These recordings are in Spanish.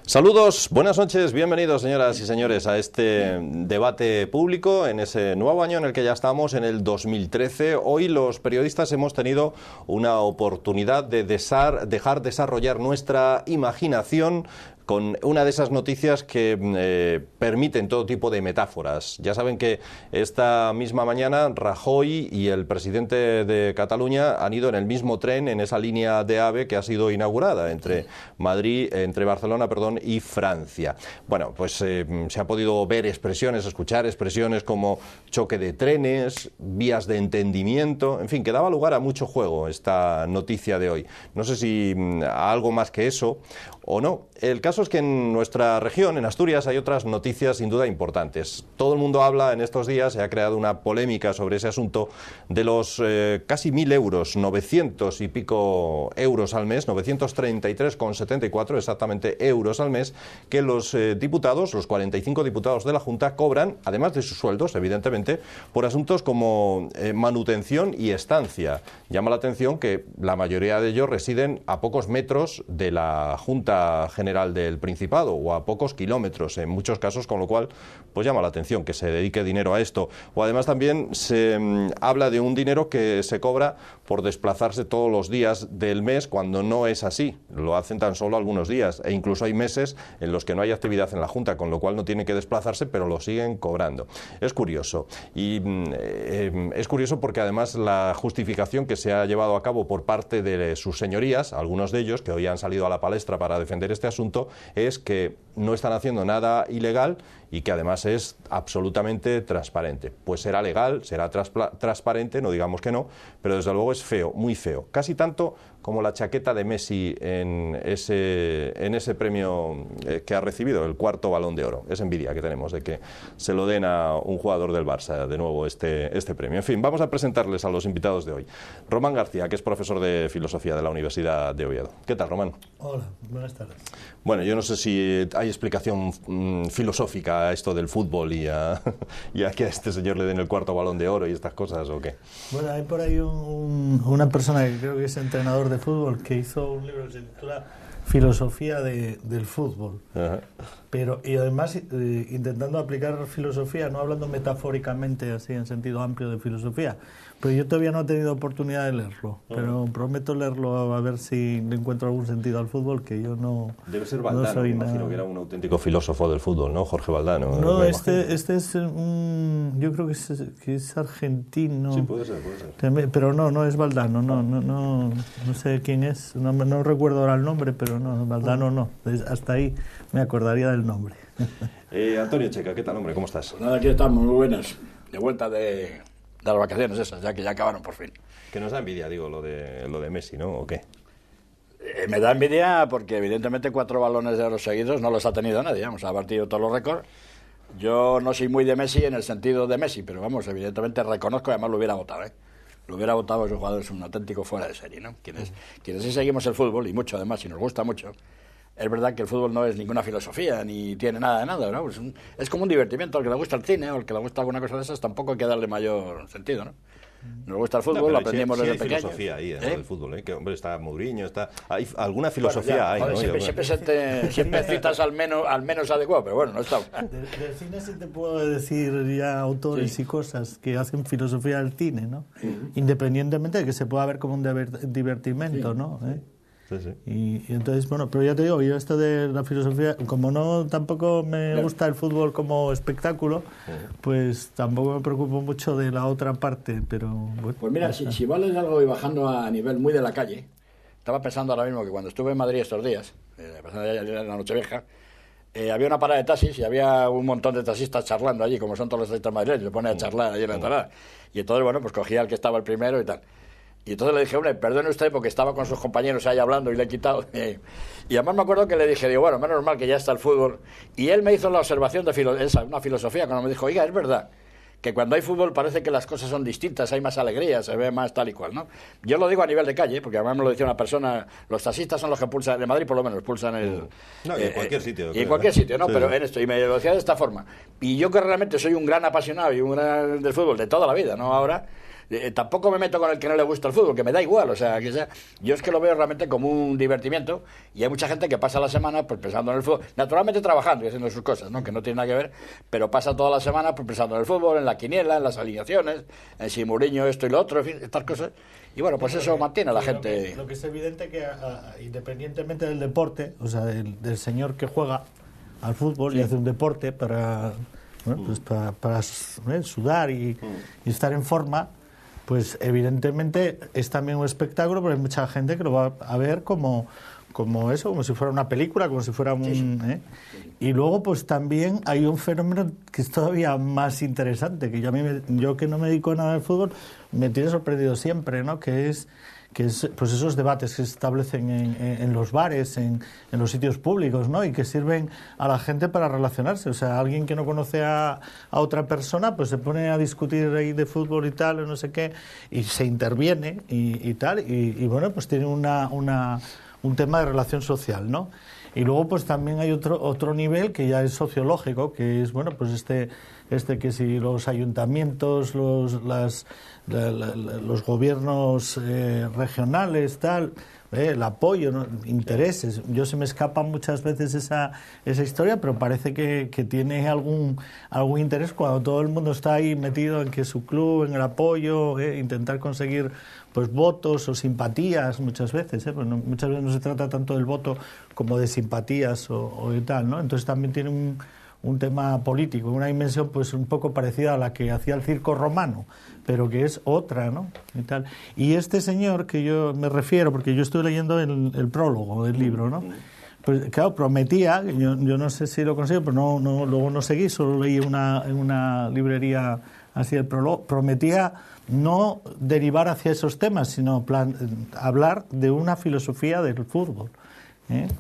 Saludos, buenas noches, bienvenidos señoras y señores a este debate público en ese nuevo año en el que ya estamos, en el 2013. Hoy los periodistas hemos tenido una oportunidad de dejar desarrollar nuestra imaginación con una de esas noticias que permiten todo tipo de metáforas. Ya saben que esta misma mañana Rajoy y el presidente de Cataluña han ido en el mismo tren, en esa línea de AVE que ha sido inaugurada entre Barcelona, y Francia. Bueno, pues se ha podido ver expresiones, escuchar expresiones como choque de trenes, vías de entendimiento, en fin, que daba lugar a mucho juego esta noticia de hoy. No sé si a algo más que eso o no. El caso es que en nuestra región, en Asturias, hay otras noticias sin duda importantes. Todo el mundo habla en estos días, se ha creado una polémica sobre ese asunto de los casi 1.000 euros, 900 y pico euros al mes, 933,74 exactamente euros al mes, que los diputados, los 45 diputados de la Junta, cobran, además de sus sueldos, evidentemente, por asuntos como manutención y estancia. Llama la atención que la mayoría de ellos residen a pocos metros de la Junta General del Principado o a pocos kilómetros en muchos casos, con lo cual pues llama la atención que se dedique dinero a esto. O además también se habla de un dinero que se cobra por desplazarse todos los días del mes, cuando no es así, lo hacen tan solo algunos días, e incluso hay meses en los que no hay actividad en la Junta, con lo cual no tiene que desplazarse, pero lo siguen cobrando. Es curioso, y es curioso porque además la justificación que se ha llevado a cabo por parte de sus señorías, algunos de ellos que hoy han salido a la palestra para defender este asunto, es que no están haciendo nada ilegal y que además es absolutamente transparente. Pues será legal, será transparente, no digamos que no, pero desde luego es feo, muy feo. Casi tanto como la chaqueta de Messi en ese premio que ha recibido, el cuarto Balón de Oro. Es envidia que tenemos de que se lo den a un jugador del Barça, de nuevo, este premio. En fin, vamos a presentarles a los invitados de hoy. Román García, que es profesor de Filosofía de la Universidad de Oviedo. ¿Qué tal, Román? Hola, buenas tardes. Bueno, yo no sé si hay explicación filosófica a esto del fútbol y a que a este señor le den el cuarto Balón de Oro y estas cosas, ¿o qué? Bueno, hay por ahí una persona que creo que es entrenador de fútbol que hizo un libro que se titula Filosofía del fútbol. Ajá. Pero, y además intentando aplicar filosofía, no hablando metafóricamente así en sentido amplio de filosofía, pero yo todavía no he tenido oportunidad de leerlo, pero prometo leerlo a ver si le encuentro algún sentido al fútbol, que yo no. Debe ser Valdano, no soy imagino que era un auténtico filósofo del fútbol, ¿no? Jorge Valdano. No, este es yo creo que es argentino. Sí, puede ser. Pero no es Valdano, no sé quién es, no recuerdo ahora el nombre, pero no, Valdano no, hasta ahí me acordaría del nombre. Antonio Checa, ¿qué tal, hombre? ¿Cómo estás? Pues nada, aquí estamos, muy buenas, de vuelta de las vacaciones esas, ya que ya acabaron por fin. Que nos da envidia, digo, lo de Messi, ¿no? ¿O qué? Me da envidia porque evidentemente 4 balones de oro seguidos no los ha tenido nadie, vamos, ha batido todos los récords. Yo no soy muy de Messi en el sentido de Messi, pero vamos, evidentemente reconozco, además lo hubiera votado, Lo hubiera votado, ese jugador es un auténtico fuera de serie, ¿no? Quienes sí seguimos el fútbol, y mucho además, y nos gusta mucho, es verdad que el fútbol no es ninguna filosofía, ni tiene nada de nada, ¿no? Es como un divertimiento. Al que le gusta el cine o al que le gusta alguna cosa de esas, tampoco hay que darle mayor sentido, ¿no? Nos gusta el fútbol, lo aprendimos desde pequeños. Hay filosofía ahí, ¿no? Del fútbol, que hombre, está Mourinho, hay alguna filosofía, bueno, ya, hay, ¿no? Siempre citas al menos adecuado, pero bueno, no está. Del cine sí te puedo decir ya autores y cosas que hacen filosofía del cine, ¿no? Independientemente de que se pueda ver como un divertimento, ¿no? Sí. Y entonces, bueno, pero ya te digo, yo esto de la filosofía, como no tampoco me gusta el fútbol como espectáculo, pues tampoco me preocupo mucho de la otra parte, pero bueno. Pues mira, si vales algo y bajando a nivel muy de la calle, estaba pensando ahora mismo que cuando estuve en Madrid estos días, en la Nochevieja, había una parada de taxis y había un montón de taxistas charlando allí, como son todos los taxistas madrileños, se ponen a charlar allí en la parada. Y entonces, bueno, pues cogía al que estaba el primero y tal. Y entonces le dije, hombre, perdone usted porque estaba con sus compañeros ahí hablando y le he quitado. Y además me acuerdo que le dije, digo, bueno, menos mal que ya está el fútbol. Y él me hizo la observación de una filosofía, cuando me dijo, oiga, es verdad que cuando hay fútbol parece que las cosas son distintas, hay más alegría, se ve más tal y cual, ¿no? Yo lo digo a nivel de calle, porque además me lo decía una persona, los taxistas son los que pulsan, en Madrid por lo menos, pulsan el... No, y en cualquier sitio. Y en cualquier sitio, ¿no? Sí. Pero en esto, y me lo decía de esta forma. Y yo que realmente soy un gran apasionado y un gran del fútbol de toda la vida, ¿no? Ahora... tampoco me meto con el que no le gusta el fútbol, que me da igual, o sea, que sea. Yo es que lo veo realmente como un divertimiento, y hay mucha gente que pasa la semana pues pensando en el fútbol, naturalmente trabajando y haciendo sus cosas, ¿no? Que no tiene nada que ver, pero pasa toda la semana pues pensando en el fútbol, en la quiniela, en las alineaciones, en si Mourinho esto y lo otro, en fin, estas cosas. Y bueno, pues eso mantiene a la gente. Lo que es evidente que independientemente del deporte, o sea, del señor que juega al fútbol y hace un deporte para, bueno, pues para sudar y estar en forma, pues evidentemente es también un espectáculo, pero hay mucha gente que lo va a ver como eso, como si fuera una película, como si fuera un... Y luego pues también hay un fenómeno que es todavía más interesante, que yo que no me dedico a nada al fútbol, me tiene sorprendido siempre, ¿no? Que es pues esos debates que se establecen en los bares, en los sitios públicos, ¿no? Y que sirven a la gente para relacionarse. O sea, alguien que no conoce a otra persona, pues se pone a discutir ahí de fútbol y tal, o no sé qué, y se interviene y tal, y bueno, pues tiene un tema de relación social, ¿no? Y luego pues también hay otro nivel que ya es sociológico, que es, bueno, pues este que si los ayuntamientos, los gobiernos regionales, tal, el apoyo, ¿no? Intereses. Yo se me escapa muchas veces esa historia, pero parece que tiene algún interés cuando todo el mundo está ahí metido en que su club, en el apoyo, intentar conseguir pues votos o simpatías muchas veces, pues muchas veces no se trata tanto del voto como de simpatías o de tal, ¿no? Entonces también tiene un tema político, una dimensión pues un poco parecida a la que hacía el circo romano, pero que es otra, ¿no? Y tal. Y este señor que yo me refiero, porque yo estoy leyendo el prólogo del libro, ¿no? Pues claro, prometía, yo no sé si lo consigo, pero luego no seguí, solo leí en una librería así el prólogo, prometía no derivar hacia esos temas, sino hablar de una filosofía del fútbol.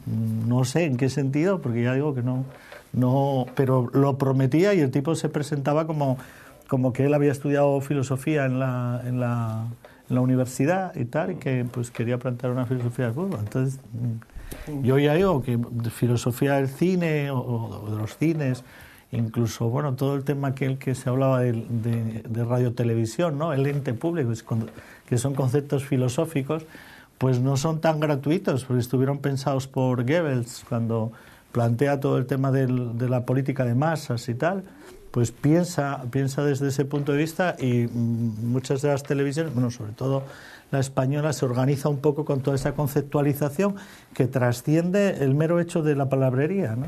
No sé en qué sentido, porque ya digo que no, pero lo prometía, y el tipo se presentaba como que él había estudiado filosofía en la universidad y tal, y que pues quería plantear una filosofía del fútbol. Entonces, yo ya digo que de filosofía del cine o de los cines, incluso, bueno, todo el tema que se hablaba de radio-televisión, ¿no? El ente público, que son conceptos filosóficos, pues no son tan gratuitos, porque estuvieron pensados por Goebbels cuando plantea todo el tema de la política de masas y tal, pues piensa desde ese punto de vista, y muchas de las televisiones, bueno, sobre todo la española, se organiza un poco con toda esa conceptualización que trasciende el mero hecho de la palabrería, ¿no?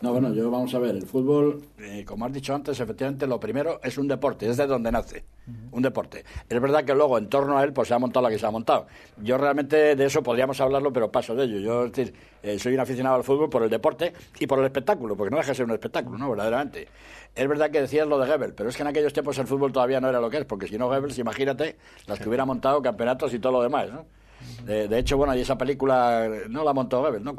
No, bueno, vamos a ver, el fútbol, como has dicho antes, efectivamente lo primero es un deporte, es de donde nace, un deporte. Es verdad que luego en torno a él pues se ha montado la que se ha montado. Yo realmente de eso podríamos hablarlo, pero paso de ello. Yo, es decir, soy un aficionado al fútbol por el deporte y por el espectáculo, porque no deja de ser un espectáculo, ¿no? Verdaderamente. Es verdad que decías lo de Goebbels, pero es que en aquellos tiempos el fútbol todavía no era lo que es, porque si no Goebbels, imagínate las que hubiera montado, campeonatos y todo lo demás, ¿no? De hecho, bueno, y esa película no la montó Goebbels, ¿no?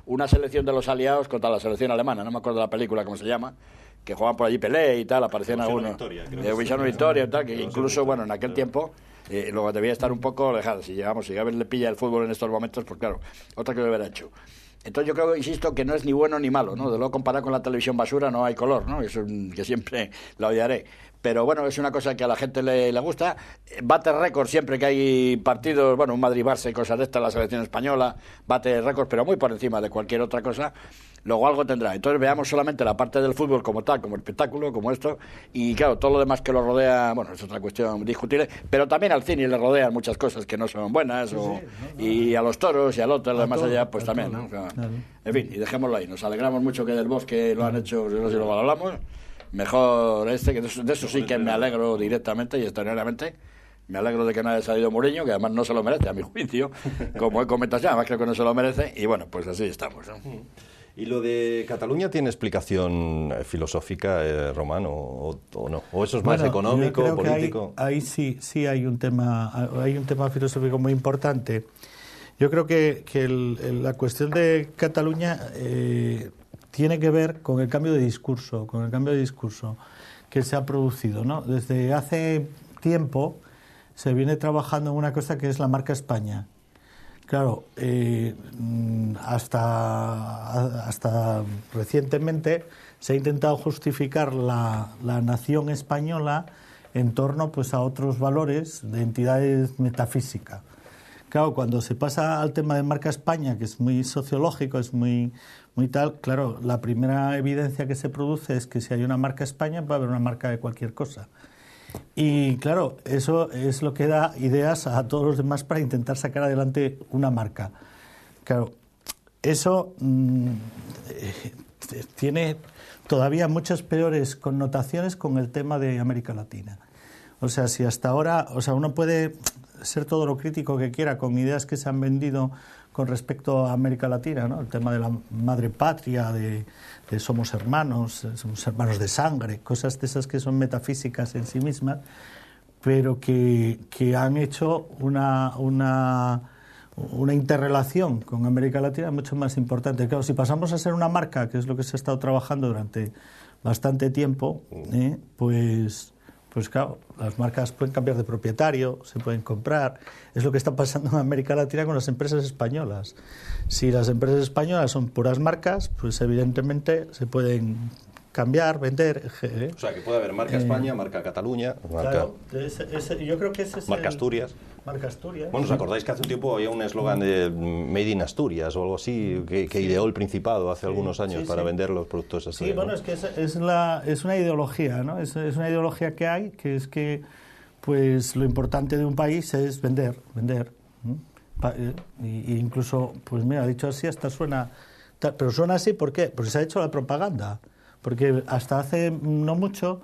Una selección de los aliados contra la selección alemana, no me acuerdo de la película cómo se llama, que jugaban por allí Pelé y tal, aparecían algunos de Vicente Victoria y tal, que incluso, bueno, en aquel tiempo luego debía estar un poco alejado. Si Goebbels le pilla el fútbol en estos momentos, pues claro, otra que lo hubiera hecho. Entonces yo creo, insisto, que no es ni bueno ni malo, ¿no? De luego comparado con la televisión basura no hay color, ¿no? Eso que siempre la odiaré. Pero bueno, es una cosa que a la gente le gusta. Bate récord siempre que hay partidos, bueno, un Madrid-Barça y cosas de estas, la selección española bate récord, pero muy por encima de cualquier otra cosa. Luego algo tendrá. Entonces veamos solamente la parte del fútbol como tal, como espectáculo, como esto, y claro, todo lo demás que lo rodea, bueno, es otra cuestión discutible, pero también al cine le rodean muchas cosas que no son buenas, y a los toros y al otro, lo demás allá, pues también, ¿no? O sea, en fin, y dejémoslo ahí. Nos alegramos mucho que del Bosque lo han hecho, no sé si lo hablamos. Mejor que de eso sí que me alegro directamente y extraordinariamente. Me alegro de que no haya salido Mourinho, que además no se lo merece, a mi juicio, como he comentado ya, además creo que no se lo merece, y bueno, pues así estamos, ¿no? ¿Y lo de Cataluña tiene explicación filosófica, Román, o no? ¿O eso es más económico, político? Ahí sí hay un tema filosófico muy importante. Yo creo que la cuestión de Cataluña tiene que ver con el cambio de discurso, que se ha producido, ¿no? Desde hace tiempo se viene trabajando en una cosa que es la marca España. Claro, hasta recientemente se ha intentado justificar la nación española en torno pues a otros valores de entidades metafísicas. Claro, cuando se pasa al tema de marca España, que es muy sociológico, es muy tal, claro, la primera evidencia que se produce es que si hay una marca España va a haber una marca de cualquier cosa. Y claro, eso es lo que da ideas a todos los demás para intentar sacar adelante una marca. Claro, eso tiene todavía muchas peores connotaciones con el tema de América Latina. O sea, si hasta ahora, o sea, uno puede ser todo lo crítico que quiera con ideas que se han vendido con respecto a América Latina, ¿no? El tema de la madre patria, de somos hermanos de sangre, cosas de esas que son metafísicas en sí mismas, pero que han hecho una interrelación con América Latina mucho más importante. Claro, si pasamos a ser una marca, que es lo que se ha estado trabajando durante bastante tiempo, pues claro, las marcas pueden cambiar de propietario, se pueden comprar. Es lo que está pasando en América Latina con las empresas españolas. Si las empresas españolas son puras marcas, pues evidentemente se pueden cambiar, vender. O sea, que puede haber marca España, marca Cataluña, marca... Claro, yo creo que ese es marca Asturias. Marca Asturias. Bueno, ¿os acordáis que hace un tiempo había un eslogan de Made in Asturias o algo así que ideó el Principado hace algunos años para vender los productos asturianos? Sí, bueno, es que es una ideología, ¿no? Es una ideología que hay, que es que pues lo importante de un país es vender. Y incluso, pues mira, dicho así, hasta suena... Pero suena así, ¿por qué? Porque se ha hecho la propaganda. Porque hasta hace no mucho,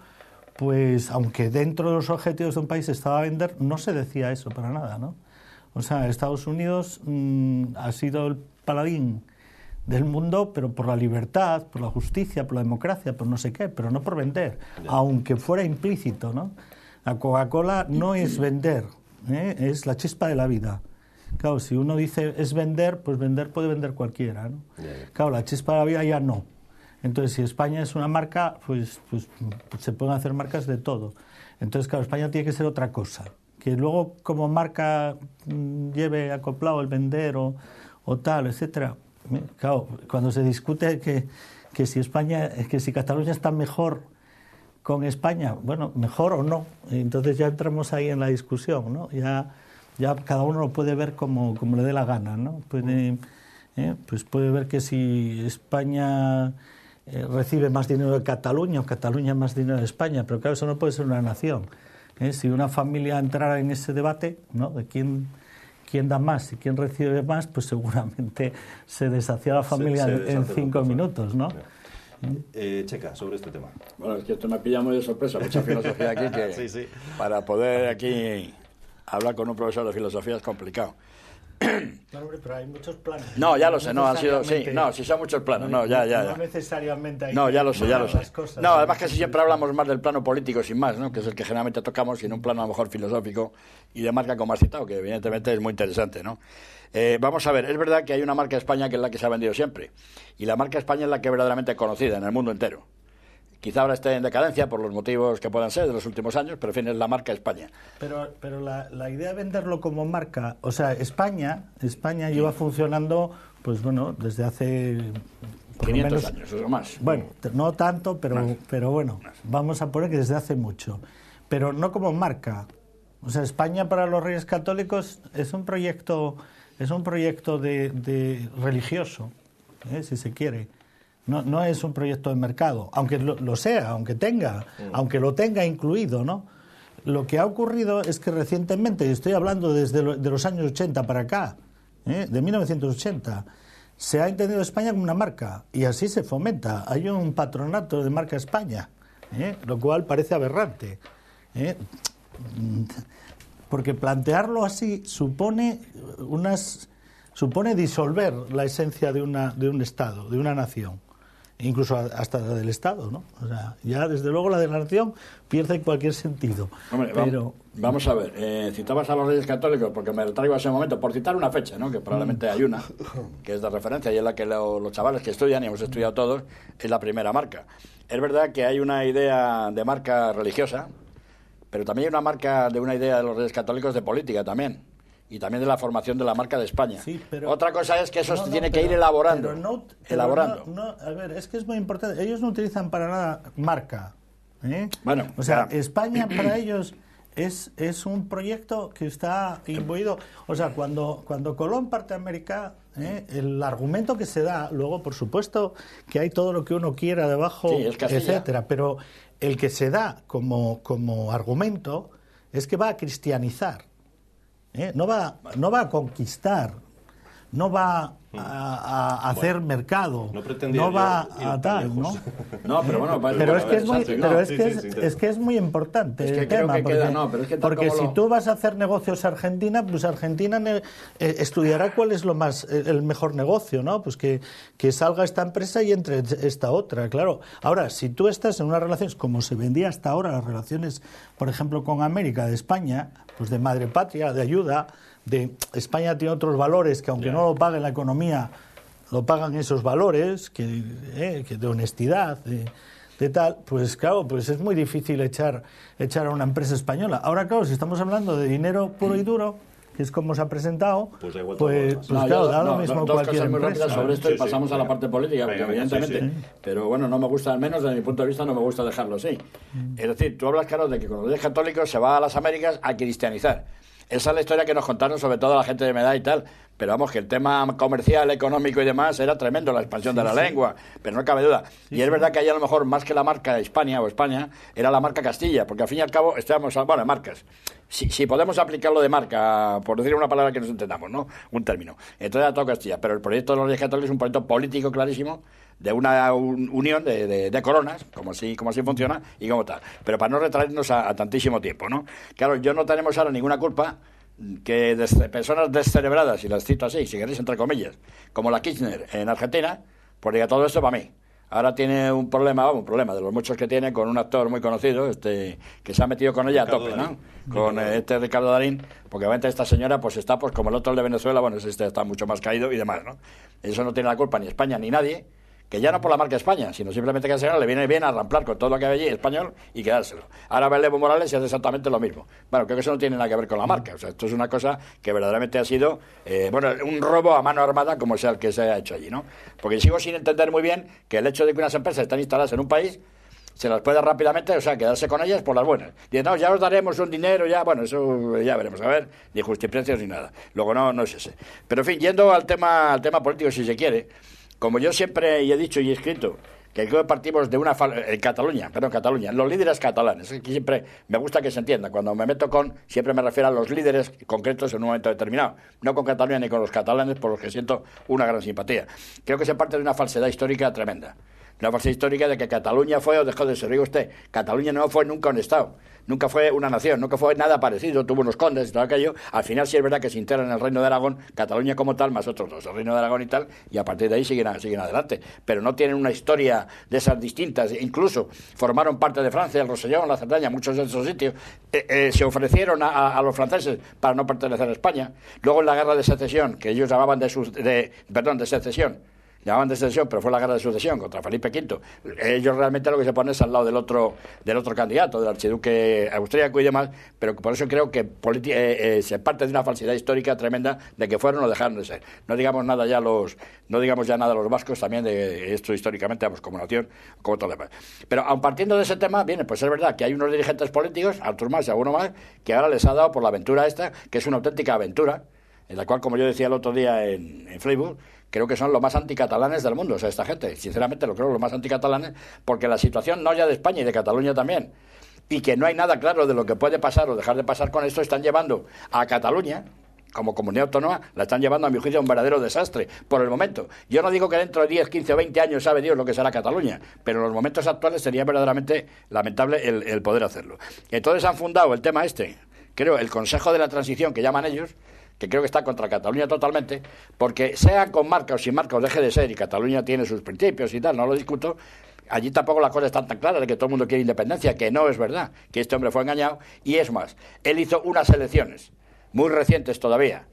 pues aunque dentro de los objetivos de un país estaba vender, no se decía eso para nada, ¿no? O sea, Estados Unidos ha sido el paladín del mundo, pero por la libertad, por la justicia, por la democracia, por no sé qué, pero no por vender, aunque fuera implícito, ¿no? La Coca-Cola no es vender, es la chispa de la vida. Claro, si uno dice es vender, pues vender puede vender cualquiera, ¿no? Claro, la chispa de la vida ya no. Entonces, si España es una marca, pues se pueden hacer marcas de todo. Entonces, claro, España tiene que ser otra cosa. Que luego, como marca, lleve acoplado el vender o tal, etcétera. Claro, cuando se discute que si Cataluña está mejor con España, bueno, mejor o no. Entonces ya entramos ahí en la discusión, ¿no? Ya cada uno lo puede ver como le dé la gana, ¿no? Pues puede ver que si España recibe más dinero de Cataluña o Cataluña más dinero de España, pero claro, eso no puede ser una nación. Si una familia entrara en ese debate, ¿no? De quién da más y quién recibe más, pues seguramente se deshacía la familia en 5 minutos, ¿no? Checa, sobre este tema. Bueno, es que esto me pilla muy de sorpresa, mucha filosofía aquí que sí. Para poder aquí hablar con un profesor de filosofía es complicado. No, hombre, pero hay muchos planos. No, ya lo sé, no han sido, sí, son muchos planos, no necesariamente hay. No, ya lo sé. Cosas, no, además que siempre hablamos más del plano político sin más, ¿no? Que es el que generalmente tocamos, y en un plano a lo mejor filosófico y de marca como has citado, que evidentemente es muy interesante, ¿no? Vamos a ver, es verdad que hay una marca España que es la que se ha vendido siempre, y la marca España es la que es verdaderamente conocida en el mundo entero. Quizá ahora esté en decadencia por los motivos que puedan ser de los últimos años, pero en fin, es la marca España. Pero la idea de venderlo como marca, o sea, España lleva funcionando, pues bueno, desde hace 500 años o más. Bueno, no tanto, pero bueno, vamos a poner que desde hace mucho. Pero no como marca. O sea, España para los Reyes Católicos es un proyecto de religioso, si se quiere. No es un proyecto de mercado, aunque lo sea, aunque lo tenga incluido, ¿no? Lo que ha ocurrido es que recientemente, y estoy hablando desde de los años 80 para acá, de 1980, se ha entendido España como una marca, y así se fomenta. Hay un patronato de marca España, lo cual parece aberrante, porque plantearlo así supone disolver la esencia de un Estado, de una nación. Incluso hasta la del Estado, ¿no? O sea, ya desde luego la de la nación pierde cualquier sentido. Hombre, vamos a ver, citabas a los Reyes Católicos porque me lo traigo a ese momento, por citar una fecha, ¿no? Que probablemente hay una, que es de referencia y es la que los chavales que estudian, y hemos estudiado todos, es la primera marca. Es verdad que hay una idea de marca religiosa, pero también hay una marca de una idea de los Reyes Católicos de política también. Y también de la formación de la marca de España. Sí, pero, otra cosa es que eso se tiene que ir elaborando. A ver, es que es muy importante. Ellos no utilizan para nada marca. Bueno, o sea, España para ellos es un proyecto que está imbuido. O sea, cuando Colón parte a América, el argumento que se da, luego, por supuesto, que hay todo lo que uno quiera debajo, sí, etcétera, pero el que se da como argumento es que va a cristianizar, no va a conquistar, no va a hacer mercado, no va a tal, ¿no? No, pero bueno, pero es que es muy importante el tema, porque si tú vas a hacer negocios a Argentina, pues Argentina estudiará cuál es el mejor negocio, ¿no? Pues que salga esta empresa y entre esta otra, claro. Ahora, si tú estás en unas relaciones como se vendía hasta ahora, las relaciones, por ejemplo, con América, de España, pues de madre patria, de ayuda, España tiene otros valores que aunque no lo pague la economía, lo pagan esos valores que de honestidad, de tal, pues claro, pues es muy difícil echar a una empresa española. Ahora, claro, si estamos hablando de dinero puro y duro, que es como se ha presentado, pues claro, da lo mismo cualquier empresa. Sobre esto y pasamos a la parte política, porque evidentemente, pero bueno, no me gusta, al menos desde mi punto de vista, no me gusta dejarlo así. Es decir, tú hablas, claro, de que con los reyes católicos se va a las Américas a cristianizar. Esa es la historia que nos contaron sobre todo la gente de mi edad y tal, pero vamos, que el tema comercial, económico y demás era tremendo, la expansión de la lengua, pero no cabe duda. Y es verdad que ahí a lo mejor más que la marca Hispania o España, era la marca Castilla, porque al fin y al cabo estábamos, bueno, marcas. Si podemos aplicarlo de marca, por decir una palabra que nos entendamos, ¿no? Un término. Entonces era todo Castilla, pero el proyecto de los Reyes Católicos es un proyecto político clarísimo, de una unión de coronas, como así funciona y como tal. Pero para no retraernos a tantísimo tiempo, ¿no? Claro, yo no tenemos ahora ninguna culpa que personas descerebradas, y las cito así, si queréis entre comillas, como la Kirchner en Argentina, pues diga todo esto para mí. Ahora tiene un problema de los muchos que tiene con un actor muy conocido, que se ha metido con ella Ricardo a tope, Darín. ¿no? Con Ricardo Darín, porque obviamente esta señora pues está pues como el otro de Venezuela, bueno, está mucho más caído y demás, ¿no? Eso no tiene la culpa ni España ni nadie, que ya no por la marca España, sino simplemente que a la señora le viene bien a ramplar con todo lo que hay allí español y quedárselo. Ahora va el Evo Morales y hace exactamente lo mismo. Bueno, creo que eso no tiene nada que ver con la marca. O sea, esto es una cosa que verdaderamente ha sido, un robo a mano armada como sea el que se ha hecho allí, ¿no? Porque sigo sin entender muy bien que el hecho de que unas empresas estén instaladas en un país se las puede rápidamente, o sea, quedarse con ellas por las buenas. Dicen, no, ya os daremos un dinero, ya, bueno, eso ya veremos, a ver, ni justiprecios ni nada. Luego no es ese. Pero en fin, yendo al tema político, si se quiere, como yo siempre he dicho y he escrito, que creo que partimos de una en Cataluña, los líderes catalanes, es que siempre me gusta que se entienda, cuando me meto siempre me refiero a los líderes concretos en un momento determinado, no con Cataluña ni con los catalanes, por los que siento una gran simpatía. Creo que se parte de una falsedad histórica tremenda. Una falsedad histórica de que Cataluña fue o dejó de ser. Digo usted, Cataluña no fue nunca un Estado, nunca fue una nación, nunca fue nada parecido, tuvo unos condes y todo aquello. Al final sí es verdad que se integra en el Reino de Aragón, Cataluña como tal, más otros dos, el Reino de Aragón y tal, y a partir de ahí siguen adelante. Pero no tienen una historia de esas distintas, incluso formaron parte de Francia, el Rosellón, la Cerdaña, muchos de esos sitios, se ofrecieron a los franceses para no pertenecer a España. Luego en la guerra de secesión, que ellos llamaban de secesión, llamaban de secesión, pero fue la guerra de sucesión contra Felipe V. Ellos realmente lo que se ponen es al lado del otro candidato, del archiduque austríaco y demás, pero por eso creo que se parte de una falsedad histórica tremenda de que fueron o dejaron de ser. No digamos ya nada los vascos, también de esto históricamente, vamos, como nación, como todo lo demás. Pero aun partiendo de ese tema, bien, pues es verdad que hay unos dirigentes políticos, Artur Mas y alguno más, que ahora les ha dado por la aventura esta, que es una auténtica aventura, en la cual, como yo decía el otro día en Facebook, creo que son los más anticatalanes del mundo, o sea, esta gente, sinceramente lo creo, los más anticatalanes, porque la situación no ya de España y de Cataluña también, y que no hay nada claro de lo que puede pasar o dejar de pasar con esto, están llevando a Cataluña, como comunidad autónoma, la están llevando a mi juicio a un verdadero desastre, por el momento. Yo no digo que dentro de 10, 15 o 20 años sabe Dios lo que será Cataluña, pero en los momentos actuales sería verdaderamente lamentable el poder hacerlo. Entonces han fundado el tema creo, el Consejo de la Transición, que llaman ellos, que creo que está contra Cataluña totalmente, porque sea con marca o sin marca o deje de ser, y Cataluña tiene sus principios y tal, no lo discuto, allí tampoco las cosas están tan claras de que todo el mundo quiere independencia, que no es verdad, que este hombre fue engañado, y es más, él hizo unas elecciones, muy recientes todavía,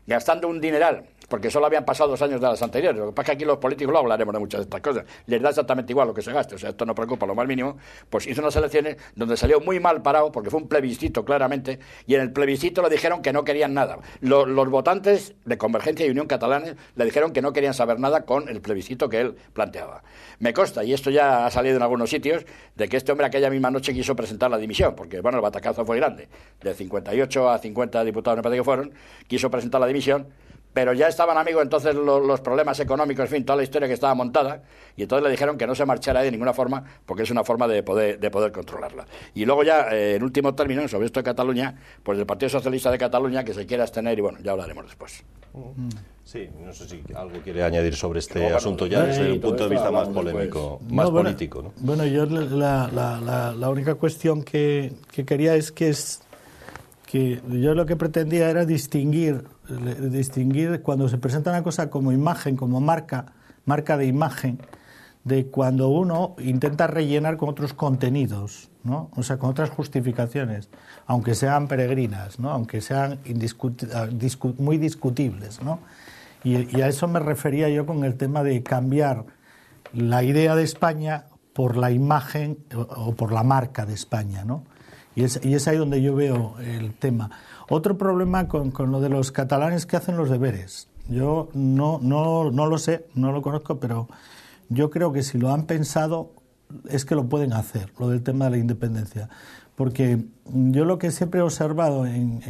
gastando un dineral, porque solo habían pasado 2 años de las anteriores. Lo que pasa es que aquí los políticos, luego hablaremos de muchas de estas cosas, les da exactamente igual lo que se gaste, o sea, esto no preocupa lo más mínimo. Pues hizo unas elecciones donde salió muy mal parado, porque fue un plebiscito claramente, y en el plebiscito le dijeron que no querían nada. Los votantes de Convergencia y Unión Catalanes le dijeron que no querían saber nada con el plebiscito que él planteaba. Me consta, y esto ya ha salido en algunos sitios, de que este hombre aquella misma noche quiso presentar la dimisión, porque bueno, el batacazo fue grande, de 58 a 50 diputados me parece que fueron, quiso presentar la dimisión, pero ya estaban, amigos, entonces los problemas económicos, en fin, toda la historia que estaba montada, y entonces le dijeron que no se marchara de ninguna forma, porque es una forma de poder controlarla. Y luego ya, en último término, sobre esto de Cataluña, pues el Partido Socialista de Cataluña, que se quiere abstener, y bueno, ya hablaremos después. Sí, no sé si algo quiere añadir sobre este asunto ya desde un punto de vista más polémico, más político, ¿no? Bueno, yo la única cuestión que quería es que yo lo que pretendía era distinguir cuando se presenta una cosa como imagen, como marca de imagen, de cuando uno intenta rellenar con otros contenidos, ¿no? O sea, con otras justificaciones, aunque sean peregrinas, ¿no? Aunque sean muy discutibles, ¿no? Y a eso me refería yo con el tema de cambiar la idea de España por la imagen o por la marca de España, ¿no? Y es ahí donde yo veo el tema. Otro problema con lo de los catalanes que hacen los deberes. Yo no lo sé, no lo conozco, pero yo creo que si lo han pensado es que lo pueden hacer, lo del tema de la independencia. Porque yo lo que siempre he observado en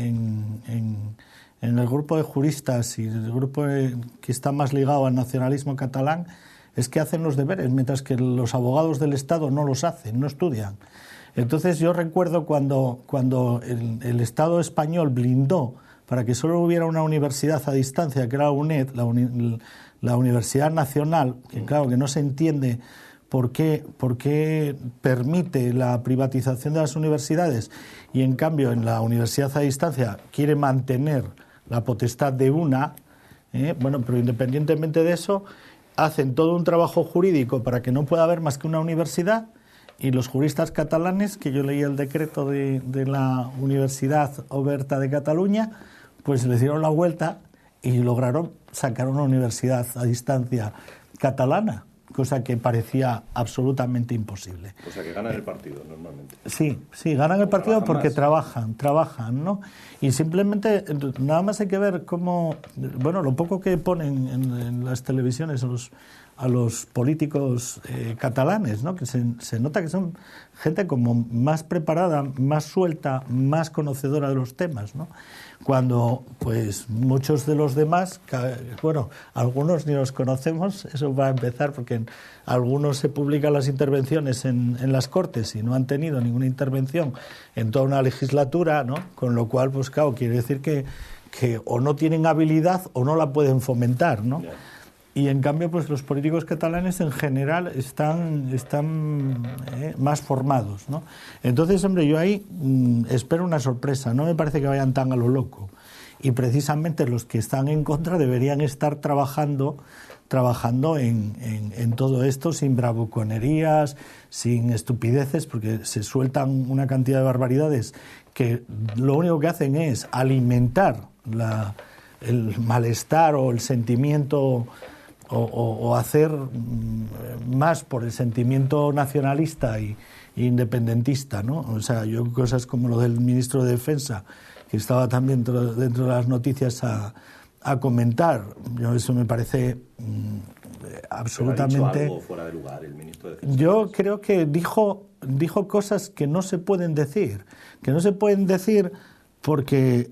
el grupo de juristas y el grupo que está más ligado al nacionalismo catalán es que hacen los deberes, mientras que los abogados del Estado no los hacen, no estudian. Entonces yo recuerdo cuando el Estado español blindó para que solo hubiera una universidad a distancia, que era la UNED, la Universidad Nacional, que claro, que no se entiende por qué permite la privatización de las universidades y en cambio en la universidad a distancia quiere mantener la potestad de una, bueno, pero independientemente de eso, hacen todo un trabajo jurídico para que no pueda haber más que una universidad. Y los juristas catalanes, que yo leí el decreto de la Universidad Oberta de Cataluña, pues le dieron la vuelta y lograron sacar una universidad a distancia catalana, cosa que parecía absolutamente imposible. O sea, que ganan el partido normalmente. Sí, ganan el partido porque trabajan, ¿no? Y simplemente, nada más hay que ver cómo, bueno, lo poco que ponen en las televisiones a los políticos catalanes, ¿no? Que se nota que son gente como más preparada, más suelta, más conocedora de los temas, ¿no? Cuando, pues, muchos de los demás, bueno, algunos ni los conocemos, eso va a empezar, porque algunos se publican las intervenciones en las Cortes y no han tenido ninguna intervención en toda una legislatura, ¿no? Con lo cual, pues, claro, quiere decir que o no tienen habilidad o no la pueden fomentar, ¿no? Yeah. Y en cambio, pues los políticos catalanes en general están más formados, ¿no? Entonces, hombre, yo ahí espero una sorpresa. No me parece que vayan tan a lo loco. Y precisamente los que están en contra deberían estar trabajando en todo esto sin bravuconerías, sin estupideces, porque se sueltan una cantidad de barbaridades que lo único que hacen es alimentar el malestar o el sentimiento o hacer más por el sentimiento nacionalista e independentista, ¿no? O sea, yo cosas como lo del ministro de Defensa, que estaba también dentro de las noticias a comentar, eso me parece absolutamente... ¿Ha dicho algo fuera de lugar el ministro de Defensa? Yo creo que dijo cosas que no se pueden decir, porque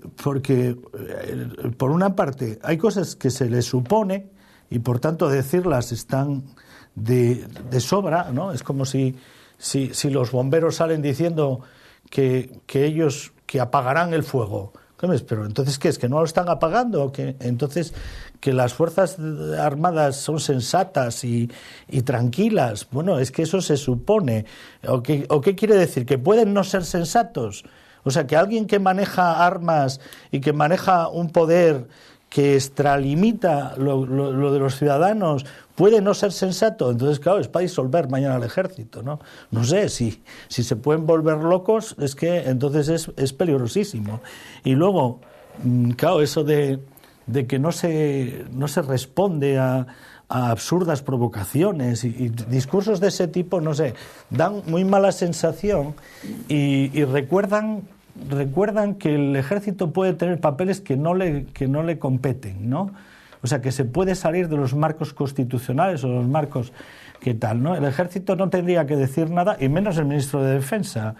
por una parte hay cosas que se le supone y por tanto decirlas están de sobra, ¿no? Es como si los bomberos salen diciendo que ellos que apagarán el fuego. Pero entonces, ¿qué es? ¿Que no lo están apagando? ¿O que entonces que las Fuerzas Armadas son sensatas y tranquilas? Bueno, es que eso se supone. ¿O qué quiere decir? ¿Que pueden no ser sensatos? O sea, que alguien que maneja armas y que maneja un poder que extralimita lo de los ciudadanos puede no ser sensato. Entonces, claro, es para disolver mañana al ejército, ¿no? No sé, si se pueden volver locos, es que entonces es peligrosísimo. Y luego, claro, eso de de que no se responde a absurdas provocaciones y discursos de ese tipo, no sé, dan muy mala sensación y recuerdan que el ejército puede tener papeles que no le competen, ¿no? O sea, que se puede salir de los marcos constitucionales o los marcos que tal, ¿no? El ejército no tendría que decir nada, y menos el ministro de Defensa,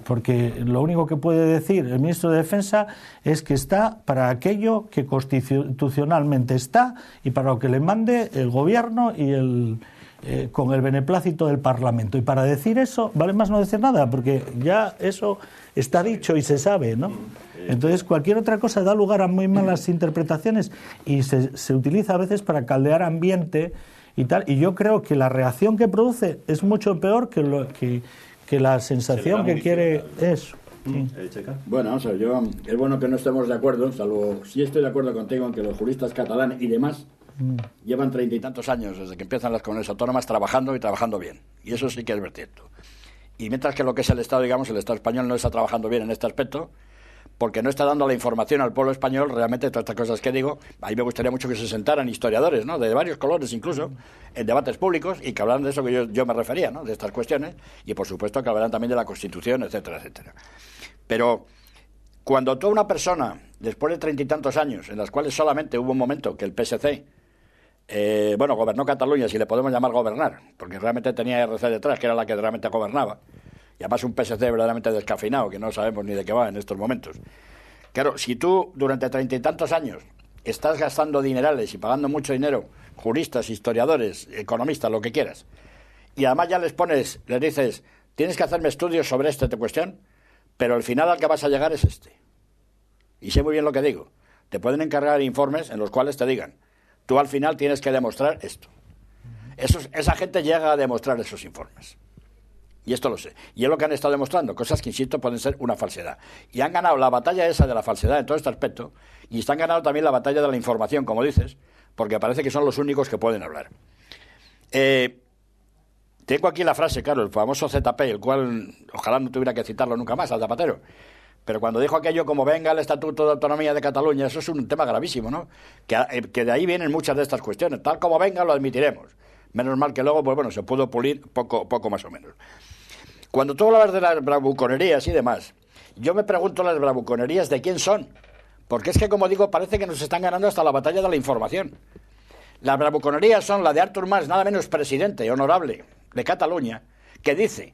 porque lo único que puede decir el ministro de Defensa es que está para aquello que constitucionalmente está y para lo que le mande el gobierno y con el beneplácito del Parlamento. Y para decir eso, vale más no decir nada, porque ya eso está dicho y se sabe, ¿no? Entonces cualquier otra cosa da lugar a muy malas interpretaciones y se utiliza a veces para caldear ambiente y tal. Y yo creo que la reacción que produce es mucho peor que la sensación que quiere eso. Sí. Bueno, o sea, es bueno que no estemos de acuerdo, salvo sí estoy de acuerdo contigo en que los juristas catalanes y demás llevan 30 y tantos años desde que empiezan las comunidades autónomas trabajando y trabajando bien. Y eso sí que es cierto. Y mientras que lo que es el Estado, digamos, el Estado español no está trabajando bien en este aspecto, porque no está dando la información al pueblo español, realmente todas estas cosas que digo, a mí me gustaría mucho que se sentaran historiadores, ¿no?, de varios colores incluso, en debates públicos y que hablaran de eso que yo me refería, ¿no?, de estas cuestiones, y por supuesto que hablaran también de la Constitución, etcétera, etcétera. Pero cuando toda una persona, después de 30 y tantos años, en los cuales solamente hubo un momento que el PSC, gobernó Cataluña, si le podemos llamar gobernar, porque realmente tenía RC detrás, que era la que realmente gobernaba, y además un PSC verdaderamente descafeinado, que no sabemos ni de qué va en estos momentos. Claro, si tú durante 30 y tantos años estás gastando dinerales y pagando mucho dinero, juristas, historiadores, economistas, lo que quieras, y además ya les dices, tienes que hacerme estudios sobre esta cuestión, pero al final al que vas a llegar es este. Y sé muy bien lo que digo. Te pueden encargar informes en los cuales te digan, tú al final tienes que demostrar esto. Esa gente llega a demostrar esos informes. Y esto lo sé. Y es lo que han estado demostrando, cosas que, insisto, pueden ser una falsedad. Y han ganado la batalla esa de la falsedad en todo este aspecto, y están ganando también la batalla de la información, como dices, porque parece que son los únicos que pueden hablar. Tengo aquí la frase, claro, el famoso ZP, el cual ojalá no tuviera que citarlo nunca más, al Zapatero. Pero cuando dijo aquello como venga el Estatuto de Autonomía de Cataluña, eso es un tema gravísimo, ¿no? Que de ahí vienen muchas de estas cuestiones. Tal como venga, lo admitiremos. Menos mal que luego, pues bueno, se pudo pulir poco más o menos. Cuando tú hablas de las bravuconerías y demás, yo me pregunto las bravuconerías de quién son. Porque es que, como digo, parece que nos están ganando hasta la batalla de la información. Las bravuconerías son la de Artur Mas, nada menos presidente honorable de Cataluña, que dice,